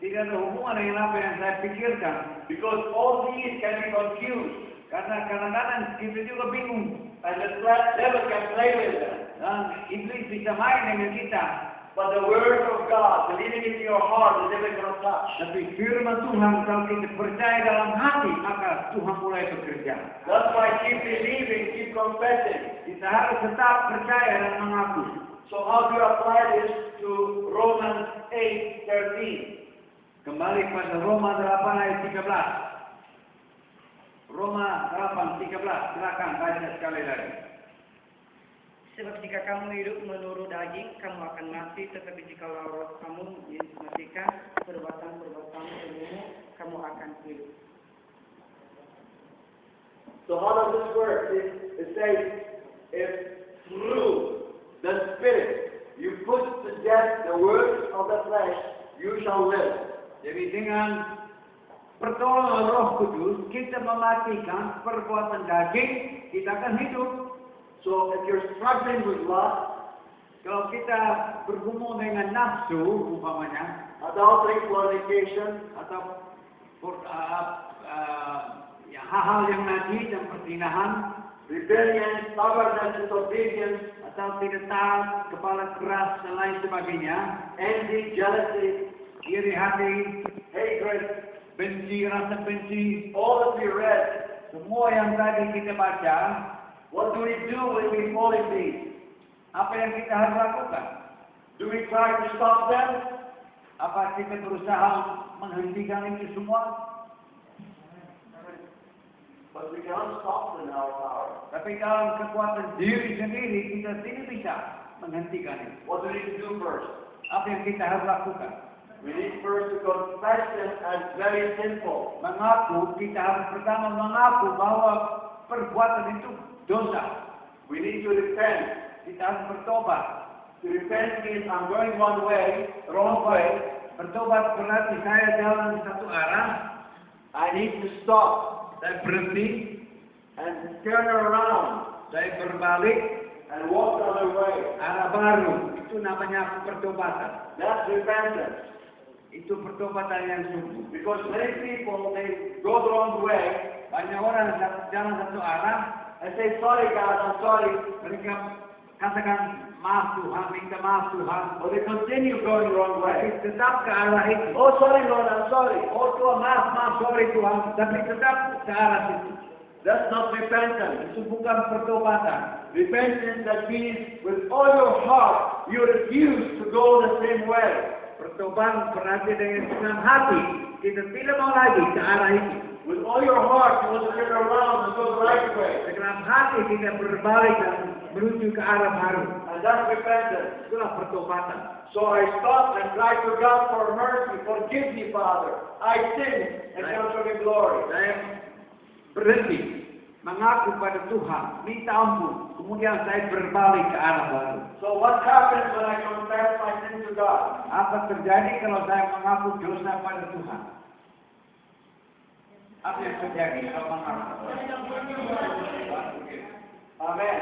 Tidak ada hubungan dengan apa yang saya pikirkan. Because all these can be confused. Karena kadang-kadang kita juga bingung. And the devil can play with them. Dan iblis bisa main dengan kita. But the word of God, believing in your heart, the devil cannot touch. Tapi firman Tuhan kalau kita percaya dalam hati, maka Tuhan mulai bekerja. That's why keep believing, keep confessing. Kita harus tetap percaya dan mengaku. So how do you apply this to Romans 8:13? Kembali pada Roma 8 ayat 13. Roma 8:13. Silakan baca sekali lagi. Sebab jika kamu hidup menurut daging, kamu akan mati. Tetapi jika roh kamu dimatikan, perbuatan-perbuatanmu ilmumu, kamu akan hidup. So how does this work? It says, if through the Spirit you put to death the works of the flesh, you shall live. Jadi dengan pertolongan Roh Kudus kita mematikan perbuatan daging, kita akan hidup. So if you're struggling with lust, Kalau kita bergumul dengan nafsu, umpamanya, adultery, fornication, atau hal-hal yang najis dan perzinahan, rebellion, stubbornness, disobedience, atau tidak taat, kepala keras dan lain sebagainya, envy, jealousy, iri hati, hatred, benci, rasa benci, all that we read. semua yang tadi kita baca, What do we do when we fall in these? apa yang kita harus lakukan? Do we try to stop them? Apa kita berusaha menghentikan itu semua? But we cannot stop them in our power. Tapi dalam kekuatan diri sendiri kita tidak bisa menghentikan itu. What do we need to do first? Apa yang kita harus lakukan? We need first to confess them as very sinful. Mengaku, kita harus pertama mengaku bahwa perbuatan itu dosa. We need to repent. Kita harus bertobat. To repent means I'm going one way, wrong way. Bertobat berarti saya jalan satu arah, I need to stop saya berhenti, and turn around saya berbalik, and walk the other way. arah baru. Itu namanya pertobatan. That's repentance. Itu pertobatan yang sungguh. Because many people, they go the wrong way Banyak orang jalan satu arah, and say, sorry God, I'm sorry. mereka katakan maaf Tuhan, minta maaf Tuhan, But they continue going the wrong tapi way. tetap ke arah itu. Oh, sorry Lord, I'm sorry. Oh Tuhan, maaf, sorry Tuhan, tapi tetap ke arah situ. That's not repentance. Itu bukan pertobatan. Repentance that means with all your heart, you refuse to go the same way. Pertobatan berarti dengan senang hati, kita tidak mau lagi ke arah itu. With all your heart, you want to turn around and go the right way. Dengan hati kita berbalik dan menuju ke arah baru. And that's repentance. Itulah pertobatan. So I stop and cry to God for mercy. Forgive me, Father. I sinned and come to your glory. Saya berhenti, mengaku pada Tuhan, minta ampun, kemudian saya berbalik ke arah baru. So what happens when I confess my sin to God? Apa terjadi kalau saya mengaku dosa pada Tuhan? Apa yang terjadi kalau mengaku? Amen.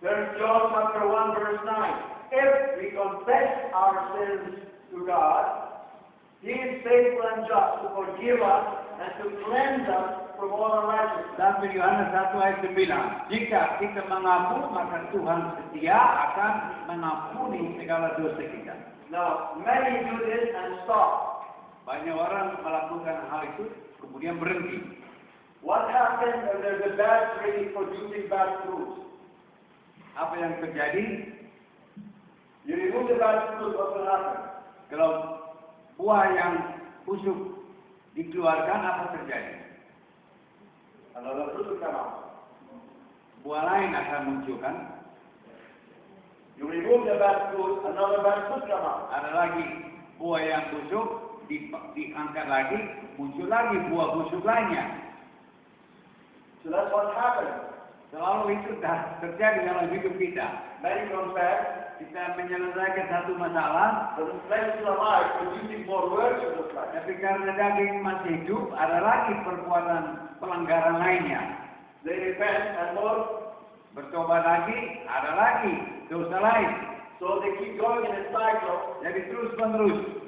There's John chapter 1 verse 9. If we confess our sins to God, He is faithful and just to forgive us and to cleanse us from all unrighteousness. Dan Yohanes 1 ayat 9, jika kita mengaku, maka Tuhan setia akan mengampuni segala dosa kita. Now, many do this and stop. Banyak orang melakukan hal itu, kemudian berhenti. What happens if there's a bad tree producing bad fruit? Apa yang terjadi? You remove the bad fruit, what will happen? Kalau buah yang busuk dikeluarkan, apa terjadi? Another fruit will come out. Buah lain akan muncul kan? You remove the bad fruit, another bad fruit come out. Ada lagi buah yang busuk, diangkat lagi, muncul lagi buah busuk lainnya. So that's what happens. Selalu itu terjadi dalam hidup kita. Many confess, Kita menyelesaikan satu masalah, but the flesh is alive, producing more works of the flesh. tapi karena daging masih hidup, ada lagi perbuatan pelanggaran lainnya. They repent and more. Bertobat lagi, ada lagi dosa lain. So they keep going in a cycle, Jadi terus-menerus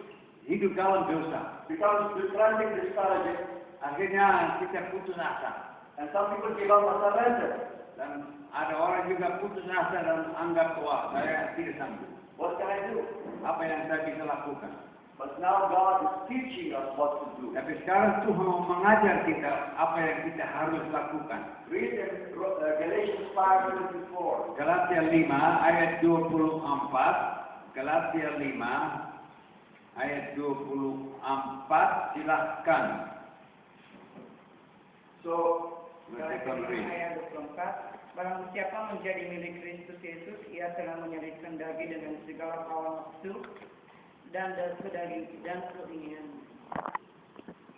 hidup dalam dosa. becomes depressing, discouraging, Akhirnya kita putus asa. and some people give up and surrender. Dan ada orang juga putus asa dan anggap, wah saya tidak sanggup. What can I do? Apa yang saya bisa lakukan? But now God is teaching us what to do. Tapi sekarang Tuhan mau mengajar kita apa yang kita harus lakukan. Read in Galatians 5:24. Galatia 5 ayat 24. Galatia 5 ayat 24. Silahkan. So, Galatia 5 ayat 24. Barang siapa menjadi milik Kristus Yesus, ia telah menyalibkan daging dengan segala hawa nafsu dan keinginan.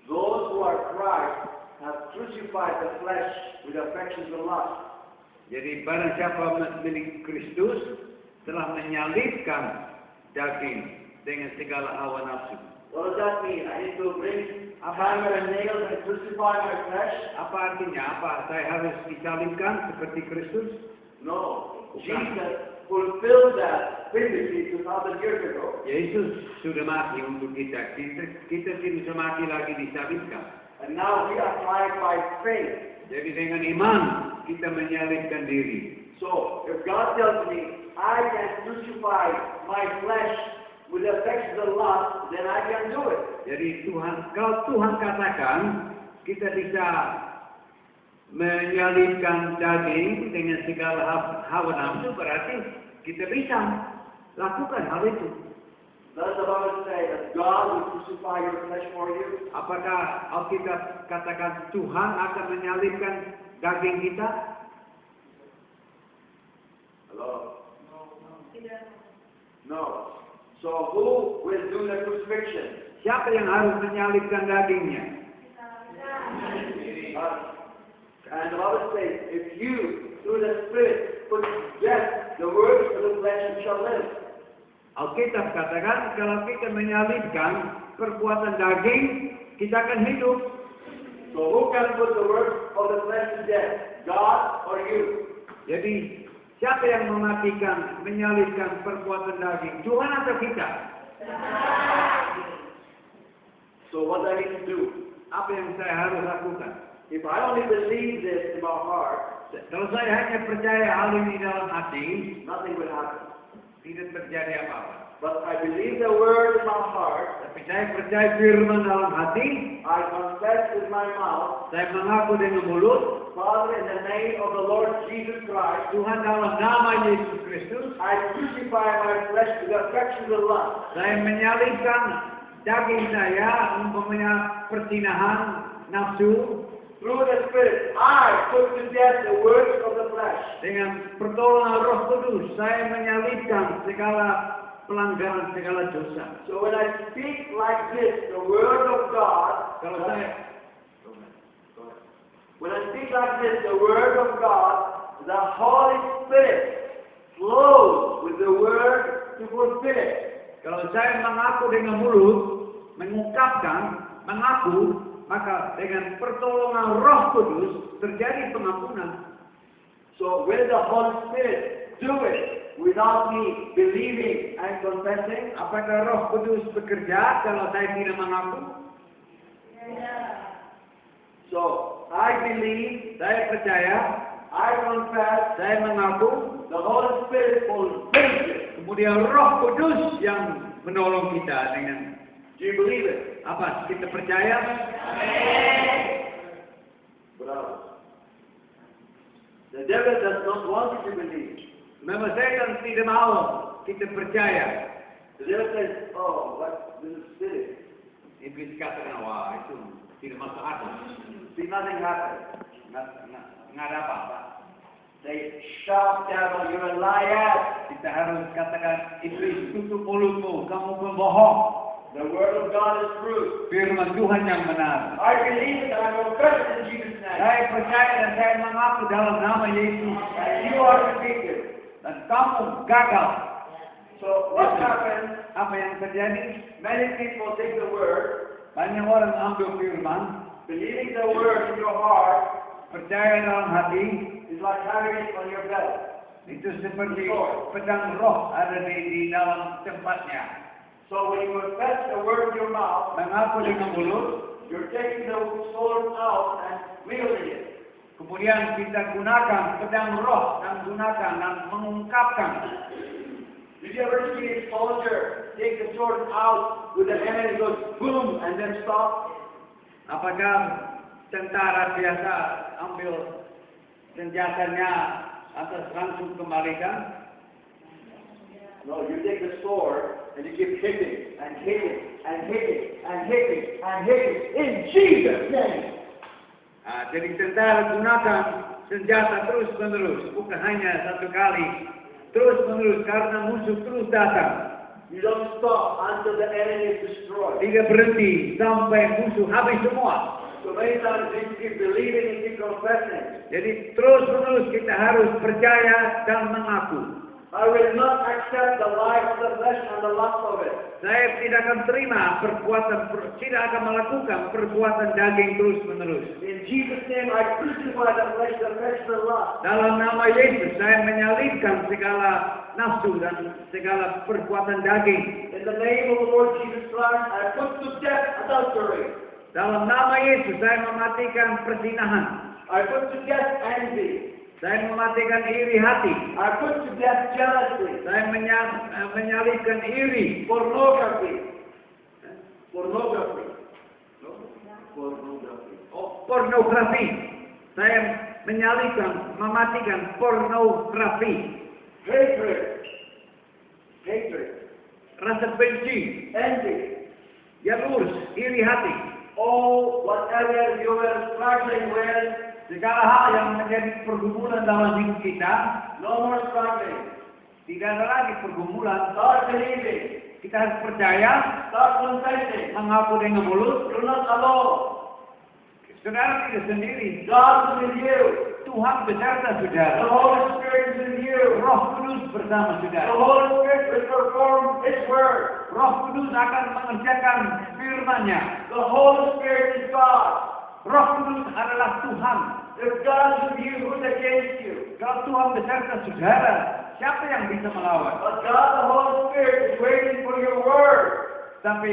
those who are Christ have crucified the flesh with affections and lust. Jadi barang siapa milik Kristus, telah menyalibkan daging dengan segala hawa nafsu. What does that mean? I need to bring a hammer and nails and crucify my flesh? Apa artinya? Apa saya harus disalibkan seperti Kristus? No. Jesus fulfilled that physically 2,000 years ago. Yesus sudah mati untuk kita. Kita tidak bisa mati lagi disalibkan. And now we apply it by faith. Jadi dengan iman kita menyalibkan diri. So, if God tells me I can crucify my flesh with the affections of lust, then I can do it. Jadi kalau Tuhan katakan kita bisa menyalibkan daging dengan segala hawa nafsu, berarti kita bisa lakukan hal itu. Does the Bible say that God will crucify your flesh for you? Apakah Alkitab katakan Tuhan akan menyalibkan daging kita? Hello? No. So who will do the crucifixion? Siapa yang harus menyalibkan dagingnya? And the Bible says, if you, through the Spirit, put to death the works of the flesh, you shall live. Alkitab katakan kalau kita menyalibkan perbuatan daging, kita akan hidup. So who can put the works of the flesh to death? God or you? Jadi siapa yang mematikan, menyalibkan perbuatan daging? Tuhan atau kita? So what do I need to do? Apa yang saya harus lakukan? If I only believe this in my heart, Kalau saya hanya percaya hal ini dalam hati, nothing will happen. tidak terjadi apa-apa. But I believe the word in my heart, Tapi saya percaya firman dalam hati, I confess with my mouth, saya mengaku dengan mulut, Father, in the name of the Lord Jesus Christ, Tuhan dalam nama Yesus Kristus, I crucify my flesh to the affections of lust. saya menyalibkan daging saya, umpamanya persinahan, nafsu, Through the Spirit, I put to death the works of the flesh. dengan pertolongan Roh Kudus, saya menyalibkan segala pelanggaran, segala dosa. So when I speak like this, the word of God, Kalau saya when I speak like this, the word of God, the Holy Spirit flows with the word to fulfill it. Kalau saya mengaku dengan mulut, mengungkapkan, mengaku, maka dengan pertolongan Roh Kudus terjadi pengampunan. So will the Holy Spirit do it without me believing and confessing? Apakah Roh Kudus bekerja kalau saya tidak mengaku? So I believe, Saya percaya, I confess, saya mengaku, the Holy Spirit fulfills it. kemudian Roh Kudus yang menolong kita dengan Do you believe it? apa? Kita percaya? Bravo. The devil does not want you to believe. Memang setan tidak mau kita percaya. The devil says, oh, what? This is silly. Iblis katakan, wah itu tidak masuk akal. See, nothing happened. Nggak ada apa-apa. They shout devil, you're a liar. Kita harus katakan, iblis tutup mulutmu, kamu pembohong. The word of God is true. Firman Tuhan yang benar. I believe it and I confess it in Jesus' name. Saya percaya dan saya mengaku dalam nama Yesus. And you are defeated. Dan kamu gagal. So what happens? Apa yang terjadi? Many people take the word, Banyak orang ambil firman, believing the word in your heart percaya dalam hati, is like having it on your belt. itu seperti pedang roh ada di dalam tempatnya. So when you confess the word in your mouth, Mengaku dengan mulut, you're taking the sword out and wielding it. kemudian kita gunakan pedang roh dan gunakan dan mengungkapkan. Did you ever see a soldier take the sword out with the enemy goes boom and then stop? Apakah tentara biasa ambil senjatanya atas langsung kembalikan? No, you take the sword and you keep hitting and hitting and hitting and hitting and hitting in Jesus' name. Jadi tentara gunakan senjata terus menerus, bukan hanya satu kali, terus menerus karena musuh terus datang. You don't stop until the enemy is destroyed. Tidak berhenti sampai musuh habis semua. So many times we keep believing and keep confessing. Jadi terus menerus kita harus percaya dan mengaku. I will not accept the life of the flesh and the lust of it. Saya tidak akan terima tidak akan melakukan perbuatan daging terus menerus. In Jesus' name, I crucify the flesh and the lust. Dalam nama Yesus, saya menyalibkan segala nafsu dan segala perbuatan daging. In the name of the Lord Jesus Christ, I put to death adultery. Dalam nama Yesus, saya mematikan perzinahan. I put to death envy. Saya mematikan iri hati. I put to death jealousy. Saya menyalibkan iri. Pornography. Pornografi. Saya mematikan pornografi. Hatred. Rasa benci. Envy. Jalur, iri hati. Oh, whatever you were struggling with, Segala hal yang menjadi pergumulan dalam hidup kita, no more struggling. tidak ada lagi pergumulan. Start believing. Kita harus percaya, Start confessing. mengaku dengan mulut. You're not alone. Saudara tidak sendiri. God is with you. Tuhan beserta The saudara. Holy Spirit is with you. Roh Kudus bersama The saudara. Holy Spirit will perform His word. Roh Kudus akan mengerjakan firman-Nya. The Holy Spirit is God. Roh Kudus adalah Tuhan. If God is with you, who's against you? Kalau Tuhan beserta saudara, siapa yang bisa melawan? But God, the Holy Spirit, is waiting for your word. Tapi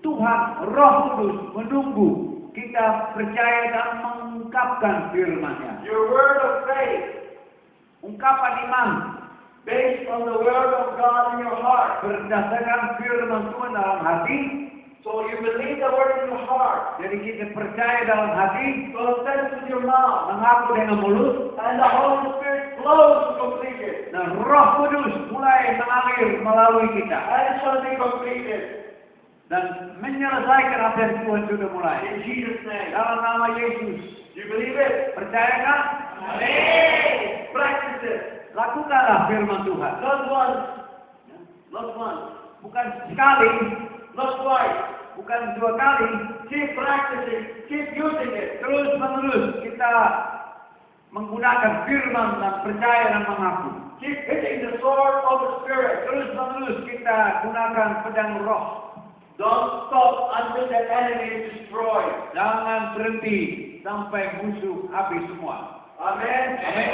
Tuhan, Roh Kudus menunggu kita percaya dan mengungkapkan firman-Nya. Your word of faith, Ungkapan iman based on the word of God in your heart. berdasarkan firman Tuhan dalam hati. So you believe the word in your heart. Jadi kita percaya dalam hati, Confess with your mouth. mengaku dengan mulut, And the Holy Spirit flows to complete it. dan Roh Kudus mulai mengalir melalui kita And it shall be completed. dan menyelesaikan apa yang Tuhan sudah mulai. In Jesus' name. Dalam nama Yesus, You believe it? percayakan, Amen. Practice it. lakukanlah firman Tuhan. Not once. Not once. Bukan sekali, Not twice. bukan dua kali, Keep practicing. Keep using it. terus menerus kita menggunakan firman dan percaya dan mengaku. Keep hitting the sword of the Spirit. Terus menerus kita gunakan pedang roh. Don't stop until the enemy is destroyed. Jangan berhenti sampai musuh habis semua. Amen. Amen.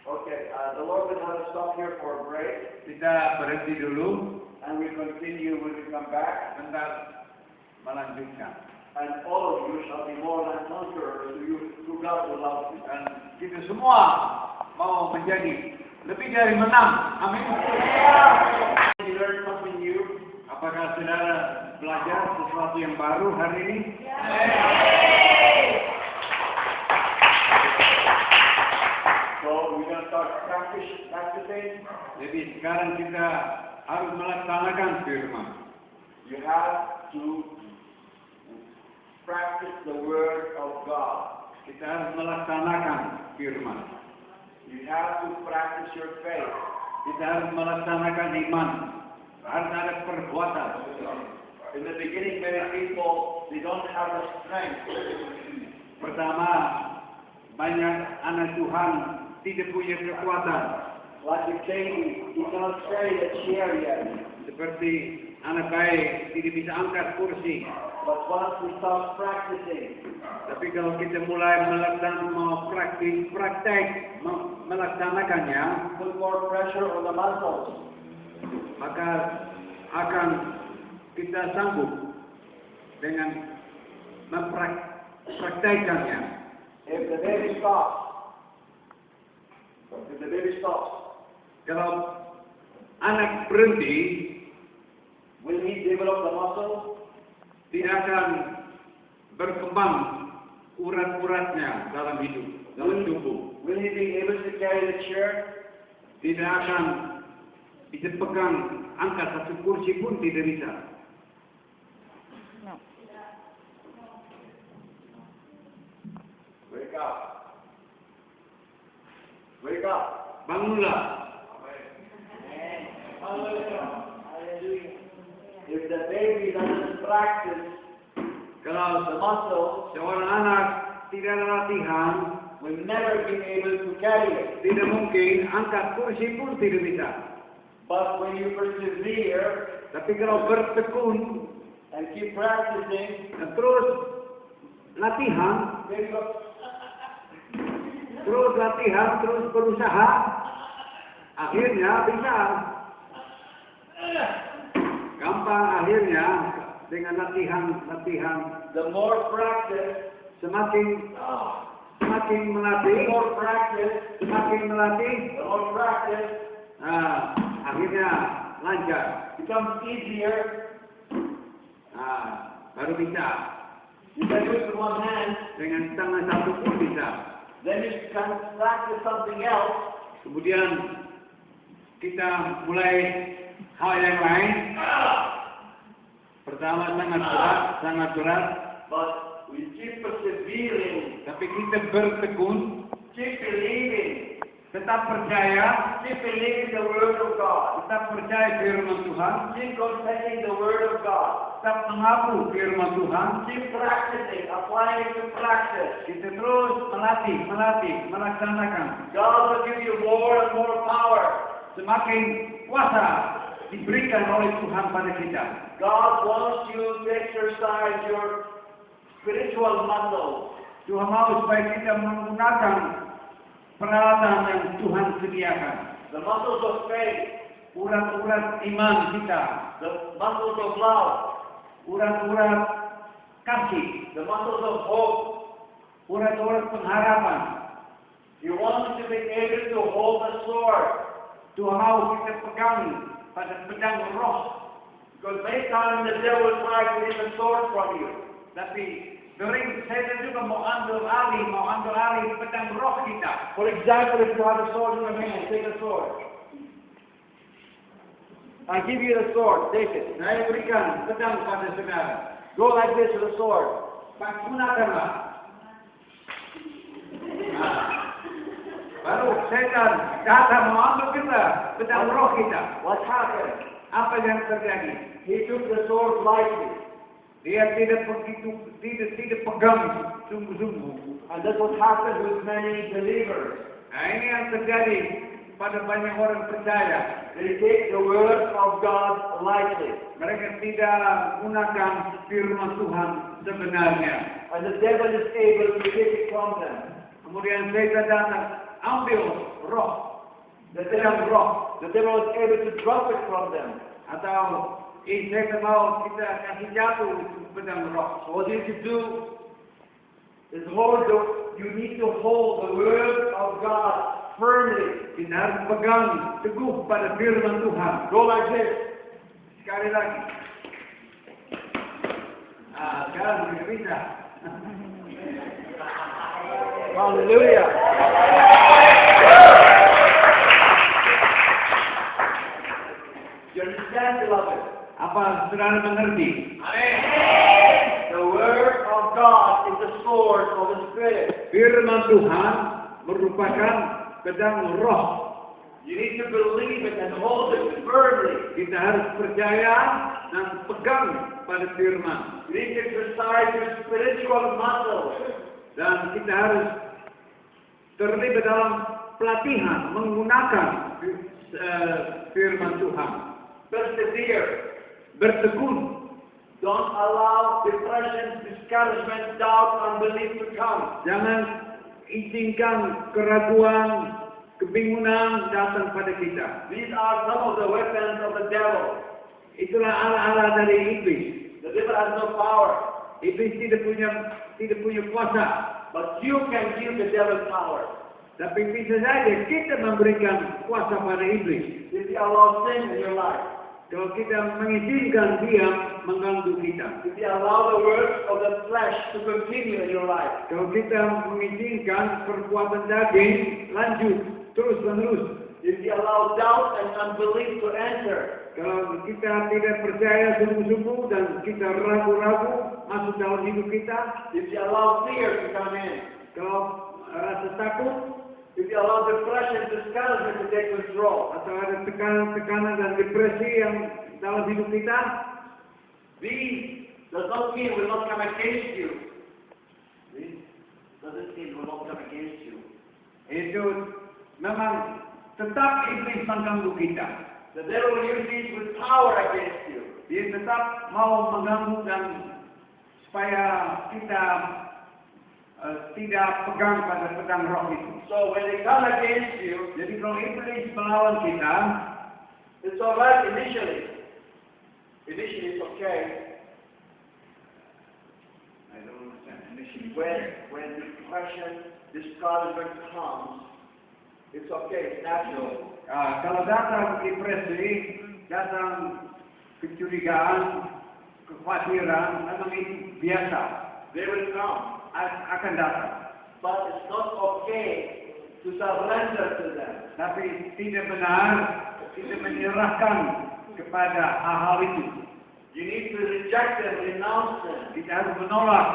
Okay, the Lord will have us stop here for a break, Kita berhenti dulu, and we continue when we come back. bentar melanjutkan. And all of you shall be more than conquerors through God who loves you. Dan kita semua mau menjadi lebih dari menang. Amin. You learn something new. Apakah saudara belajar sesuatu yang baru hari ini? So we're going to start practicing. Jadi sekarang kita harus melaksanakan firman. You have to practice the word of God. Kita harus melaksanakan firman. You have to practice your faith. Kita harus melaksanakan iman. Harus ada perbuatan. In the beginning, many people, they don't have the strength. Pertama, banyak anak Tuhan tidak punya kekuatan. Like a baby, he cannot carry a chair yet. Seperti anak baik tidak bisa angkat kursi. But once we start practicing, Tapi kalau kita mulai melaksanakannya, put more pressure on the muscles. maka akan kita sanggup dengan mempraktekkannya. If the baby stops, Kalau anak berhenti, will he develop the muscle? tidak akan berkembang urat-uratnya dalam hidup, dalam tubuh. Will he be able to carry the chair? Tidak akan bisa pegang angkat satu kursi pun tidak bisa. Wake up. Wake up. Bangunlah. If the baby doesn't practice Kalau the muscle, seorang anak tidak ada latihan, we've never been able to carry it. tidak mungkin angkat kursi pun tidak bisa. But when you persevere Tapi kalau bertekun and keep practicing, dan terus latihan, terus berusaha, akhirnya bisa. Gampang akhirnya dengan latihan. the more practice, Semakin the melatih, more practice, semakin melatih, the more practice akhirnya lancar. becomes easier. Baru bisa. You can do it with one hand, Dengan tangan satu pun bisa. then you can practice something else. Kemudian kita mulai hal yang lain. Pertama sangat berat. But we keep persevering, Tapi kita bertekun, keep believing, tetap percaya, keep believing the word of God, tetap percaya firman Tuhan, keep confessing the word of God, tetap mengaku firman Tuhan. keep practicing, applying it to practice. Kita terus melatih, melaksanakan. God will give you more and more power. Semakin kuasa diberikan oleh Tuhan pada kita. God wants you to exercise your spiritual muscles. Tuhan mau supaya kita menggunakan peralatan yang Tuhan sediakan. The muscles of faith, Urat-urat iman kita, the muscles of love, urat-urat kasih, the muscles of hope. urat-urat pengharapan. You want to be able to hold the sword. Tuhan mau kita pegang pada pedang roh. Because many times the devil tries to take the sword from you. Tapi sering setan juga mau ambil alih pedang roh kita. For example, if you have a sword in your hand, take the sword. I give you the sword, take it. Saya berikan pedang pada saudara. Go like this with the sword. Gunakanlah. Baru setan datang mau ambil kita pedang roh kita. What happened? Apa yang terjadi? He took the sword lightly. Dia tidak pegang sungguh-sungguh. And that's what happened with many believers. Nah, ini yang terjadi pada banyak orang percaya. They take the word of God lightly. Mereka tidak gunakan firman Tuhan sebenarnya. And the devil is able to take it from them. Kemudian setan datang ambil roh. The Pedang devil, roh. the devil is able to drop it from them. Atau setan mau kita kasih jatuh itu pedang roh. So what you need to do is you need to hold the word of God firmly. Kita harus pegang teguh pada firman Tuhan. Go like this. Sekali lagi. Sekarang tidak bisa. Hallelujah. You understand, beloved? Apa saudara mengerti? The word of God is the sword of the Spirit. Firman Tuhan merupakan pedang roh. You need to believe it and hold it firmly. Kita harus percaya dan pegang pada firman. You need to exercise your spiritual muscles. Dan kita harus terlibat dalam pelatihan menggunakan firman Tuhan. Persevere. Bertekun. Don't allow depression, discouragement, doubt, unbelief to come. Jangan izinkan keraguan, kebingungan datang pada kita. These are some of the weapons of the devil. Itulah ala-ala dari iblis. The devil has no power, Iblis tidak punya kuasa. but you can give the devil power. Tapi bisa saja kita memberikan kuasa pada iblis. If you allow sin in your life, Kalau kita mengizinkan dia mengganggu kita. if you allow the works of the flesh to continue in your life, Kalau kita mengizinkan perbuatan daging lanjut terus-menerus. if you allow doubt and unbelief to enter, Kalau kita tidak percaya sungguh-sungguh dan kita ragu-ragu masuk dalam hidup kita. if you allow fear to come in, Kalau rasa takut if you allow depression, discouragement to take control, atau ada tekanan dan depresi yang dalam hidup kita, these does not mean will not come against you. doesn't seem to come against you. Itu memang tetap iblis mengganggu kita. The devil uses with power against you. Dia tetap mau mengganggu dan supaya kita tidak pegang pada pedang roh itu. So when they come against you, Jadi kalau iblis melawan kita, it's alright initially. Initially it's okay. I don't understand. When depression, discouragement comes, it's okay, it's natural. Kalau datang depresi, datang kecurigaan, kekhawatiran, memang itu biasa. They will come. Akan datang. But it's not okay to surrender to them. Tapi tidak benar kita menyerahkan kepada hal-hal itu. You need to reject them, renounce them. Kita harus menolak.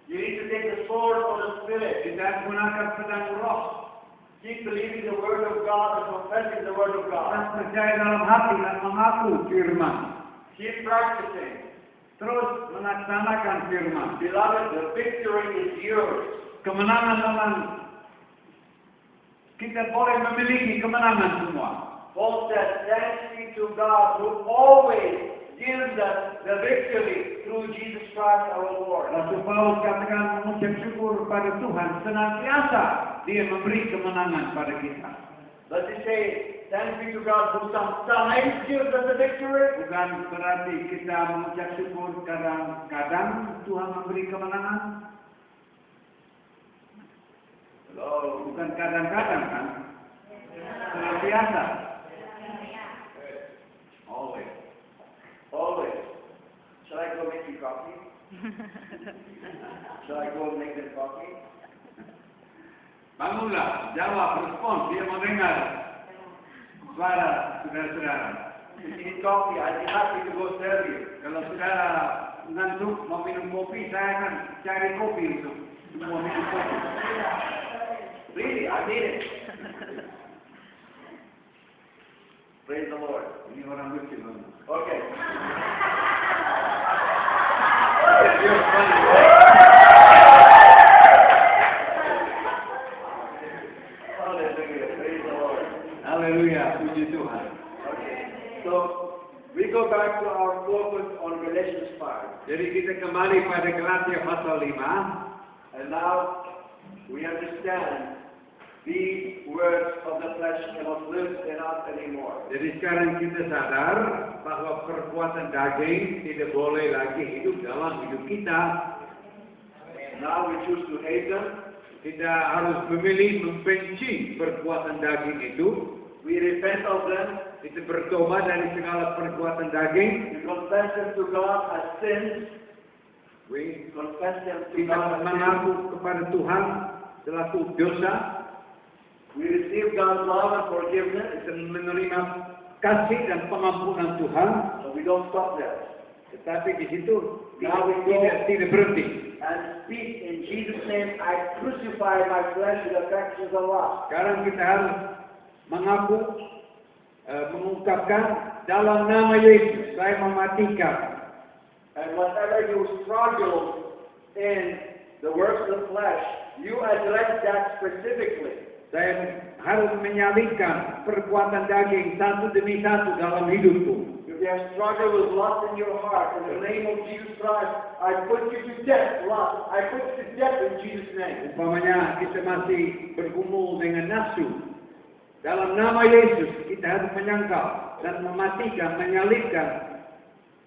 You need to take the sword of the Spirit. Kita harus menggunakan pedang roh. Keep believing the Word of God and confessing the Word of God. Kita percaya dalam hati dan mengaku firman. Keep practicing. Terus melaksanakan firman. Beloved, the victory is yours. Kemenangan memang kita boleh memiliki kemenangan semua. Paul said, thanks be to God who always gives us the victory through Jesus Christ our Lord. Rasul Paulus katakan mengucap syukur pada Tuhan senantiasa Dia memberi kemenangan pada kita. Does he say, thanks be to God who sometimes gives us the victory? Bukan berarti kita mengucap syukur kadang-kadang Tuhan memberi kemenangan. Hello. Bukan kadang-kadang kan? Senantiasa. Always. Always. Shall I go make you coffee? Shall I go make them coffee? Bangunlah, jawab, respon, dia mendengar suara saudara-saudara. If you need coffee, I'd be happy to go serve you. Kalau saudara ngantuk mau minum kopi, saya akan cari kopi untuk semua minum kopi. Really, I mean it. Praise the Lord. Ini orang lucu banget. Okay. You're funny. Hallelujah. Praise the Lord. Haleluya, puji Tuhan. Okay. So, we go back to our focus on Galatians 5. Jadi kita kembali pada Galatia pasal 5. And now, we understand these words of the flesh cannot live in us anymore. Jadi sekarang kita sadar bahwa perbuatan daging tidak boleh lagi hidup dalam hidup kita. Now we choose to hate them. Kita harus memilih membenci perbuatan daging itu. We repent of them. Kita bertobat dari segala perbuatan daging. We confess them to God as sins. We Confess them to kita God as sins. mengaku kepada Tuhan selaku dosa. We receive God's love and forgiveness. Kita menerima kasih dan pengampunan Tuhan. So we don't stop there. Tetapi di situ Now we go tidak berhenti. and speak in Jesus' name. I crucify my flesh with affections of lust. Sekarang kita harus mengaku, mengungkapkan dalam nama Yesus, saya mematikan. And whatever you struggle in the works of the flesh, you address that specifically. Saya harus menyalibkan perbuatan daging satu demi satu dalam hidupku. If you have struggled with lust in your heart, in the name of Jesus Christ, I put you to death, lust. I put you to death in Jesus' name. Umpamanya kita masih bergumul dengan nafsu. Dalam nama Yesus kita harus menyangkal dan mematikan, menyalibkan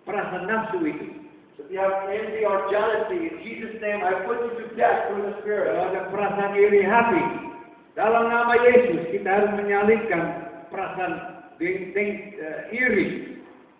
perasaan nafsu itu. If you have envy or jealousy, in Jesus' name, I put you to death through the Spirit. Kalau ada perasaan iri hati, dalam nama Yesus kita harus menyalibkan perasaan iri.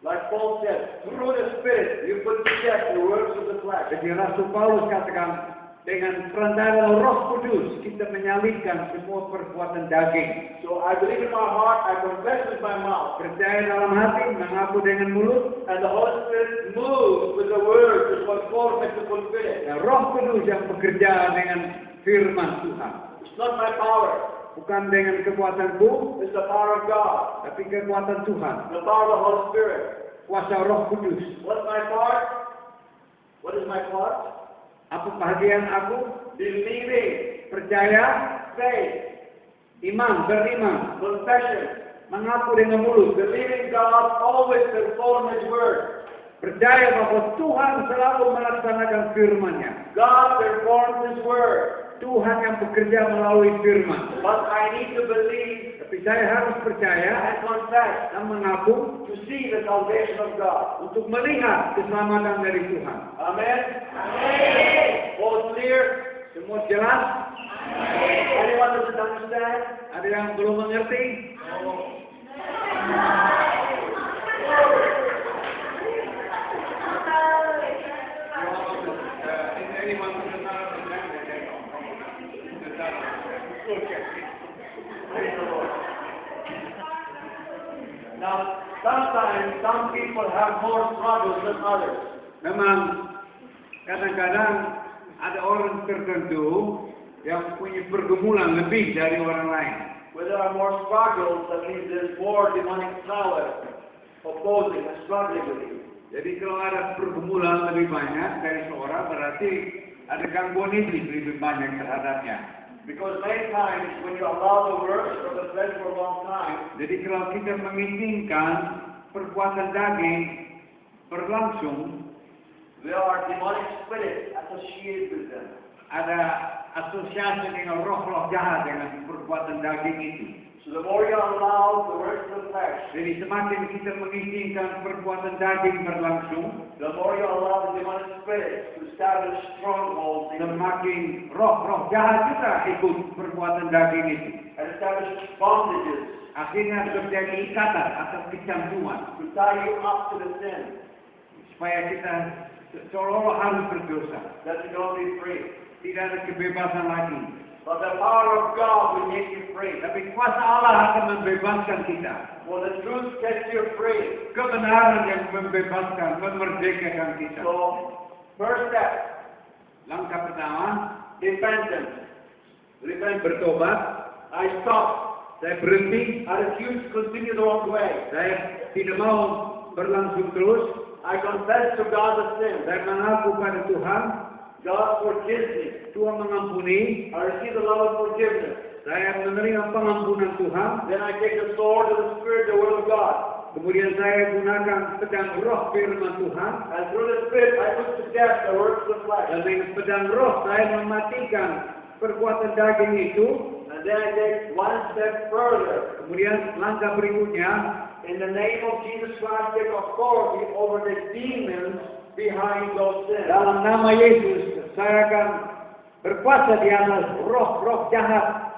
Like Paul said, through the Spirit, you put to death the works of the flesh. Jadi Rasul Paulus katakan dengan perantara Roh Kudus kita menyalibkan semua perbuatan daging. So I believe in my heart, I confess with my mouth, Percaya dalam hati, mengaku dengan mulut, and the Holy Spirit moves with the word to conform and to fulfill it. dan Roh Kudus yang bekerja dengan firman Tuhan. It's not my power, Bukan dengan kekuatanku, it's the power of God, tapi kekuatan Tuhan. the power of the Holy Spirit. Kuasa Roh Kudus. What's my part? What is my part? Apa bahagian aku believing, percaya, faith, beriman, confession, mengaku dengan mulut, believing God always perform His word. percaya bahwa Tuhan selalu melaksanakan firman-Nya. God performs His word. Tuhan yang bekerja melalui firman. But I need to believe Tapi saya harus percaya and confess dan mengaku to see the salvation of God. untuk melihat keselamatan dari Tuhan. Amen? Amen. All clear? Semua jelas? Anyone doesn't understand? Ada yang belum mengerti? Praise the Lord. Now, sometimes some people have more struggles than others. Memang kadang-kadang ada orang tertentu yang punya pergumulan lebih dari orang lain. Where there are more struggles, that means there's more demonic power opposing and struggling with you. Jadi kalau ada pergumulan lebih banyak dari seorang, berarti ada gangguan iblis lebih banyak terhadapnya. Because many times when you allow the works of the flesh for a long time, Jadi kalau kita mengizinkan perbuatan daging berlangsung, there are demonic spirits associated with them. ada asosiasi dengan roh-roh jahat dengan perbuatan daging itu. So the more you allow the works of the flesh, Jadi semakin kita mengizinkan perbuatan daging berlangsung, the more you allow the demonic spirits to establish strongholds in semakin roh-roh jahat juga ikut perbuatan daging itu. and establish bondages Akhirnya terjadi ikatan atau kecanduan to tie you up to the sin supaya kita seolah-olah harus berdosa. that you don't be free. Tidak ada kebebasan lagi. But the power of God will make you free. Tapi kuasa Allah akan membebaskan kita. For the truth sets you free. Kebenaran yang membebaskan, memerdekakan kita. So, first step, Langkah pertama, repentance. repent, bertobat. I stop. Saya berhenti. I refuse to continue the wrong way. Saya tidak mau berlangsung terus. I confess to God the sin. Saya mengaku pada Tuhan. God forgives me. Tuhan mengampuni. I receive the love and forgiveness. Saya menerima pengampunan Tuhan. Then I take the sword of the Spirit, the Word of God. Kemudian saya gunakan pedang roh firman Tuhan. And through the Spirit, I put to death the works of the flesh. Dan dengan pedang roh saya mematikan perbuatan daging itu. And then I take one step further. Kemudian langkah berikutnya, In the name of Jesus Christ, take authority over the demons behind those sins. dalam nama Yesus, saya akan berkuasa di atas roh-roh jahat.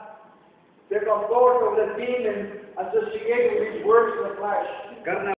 Take authority over the demons associated with these works of the flesh. Karena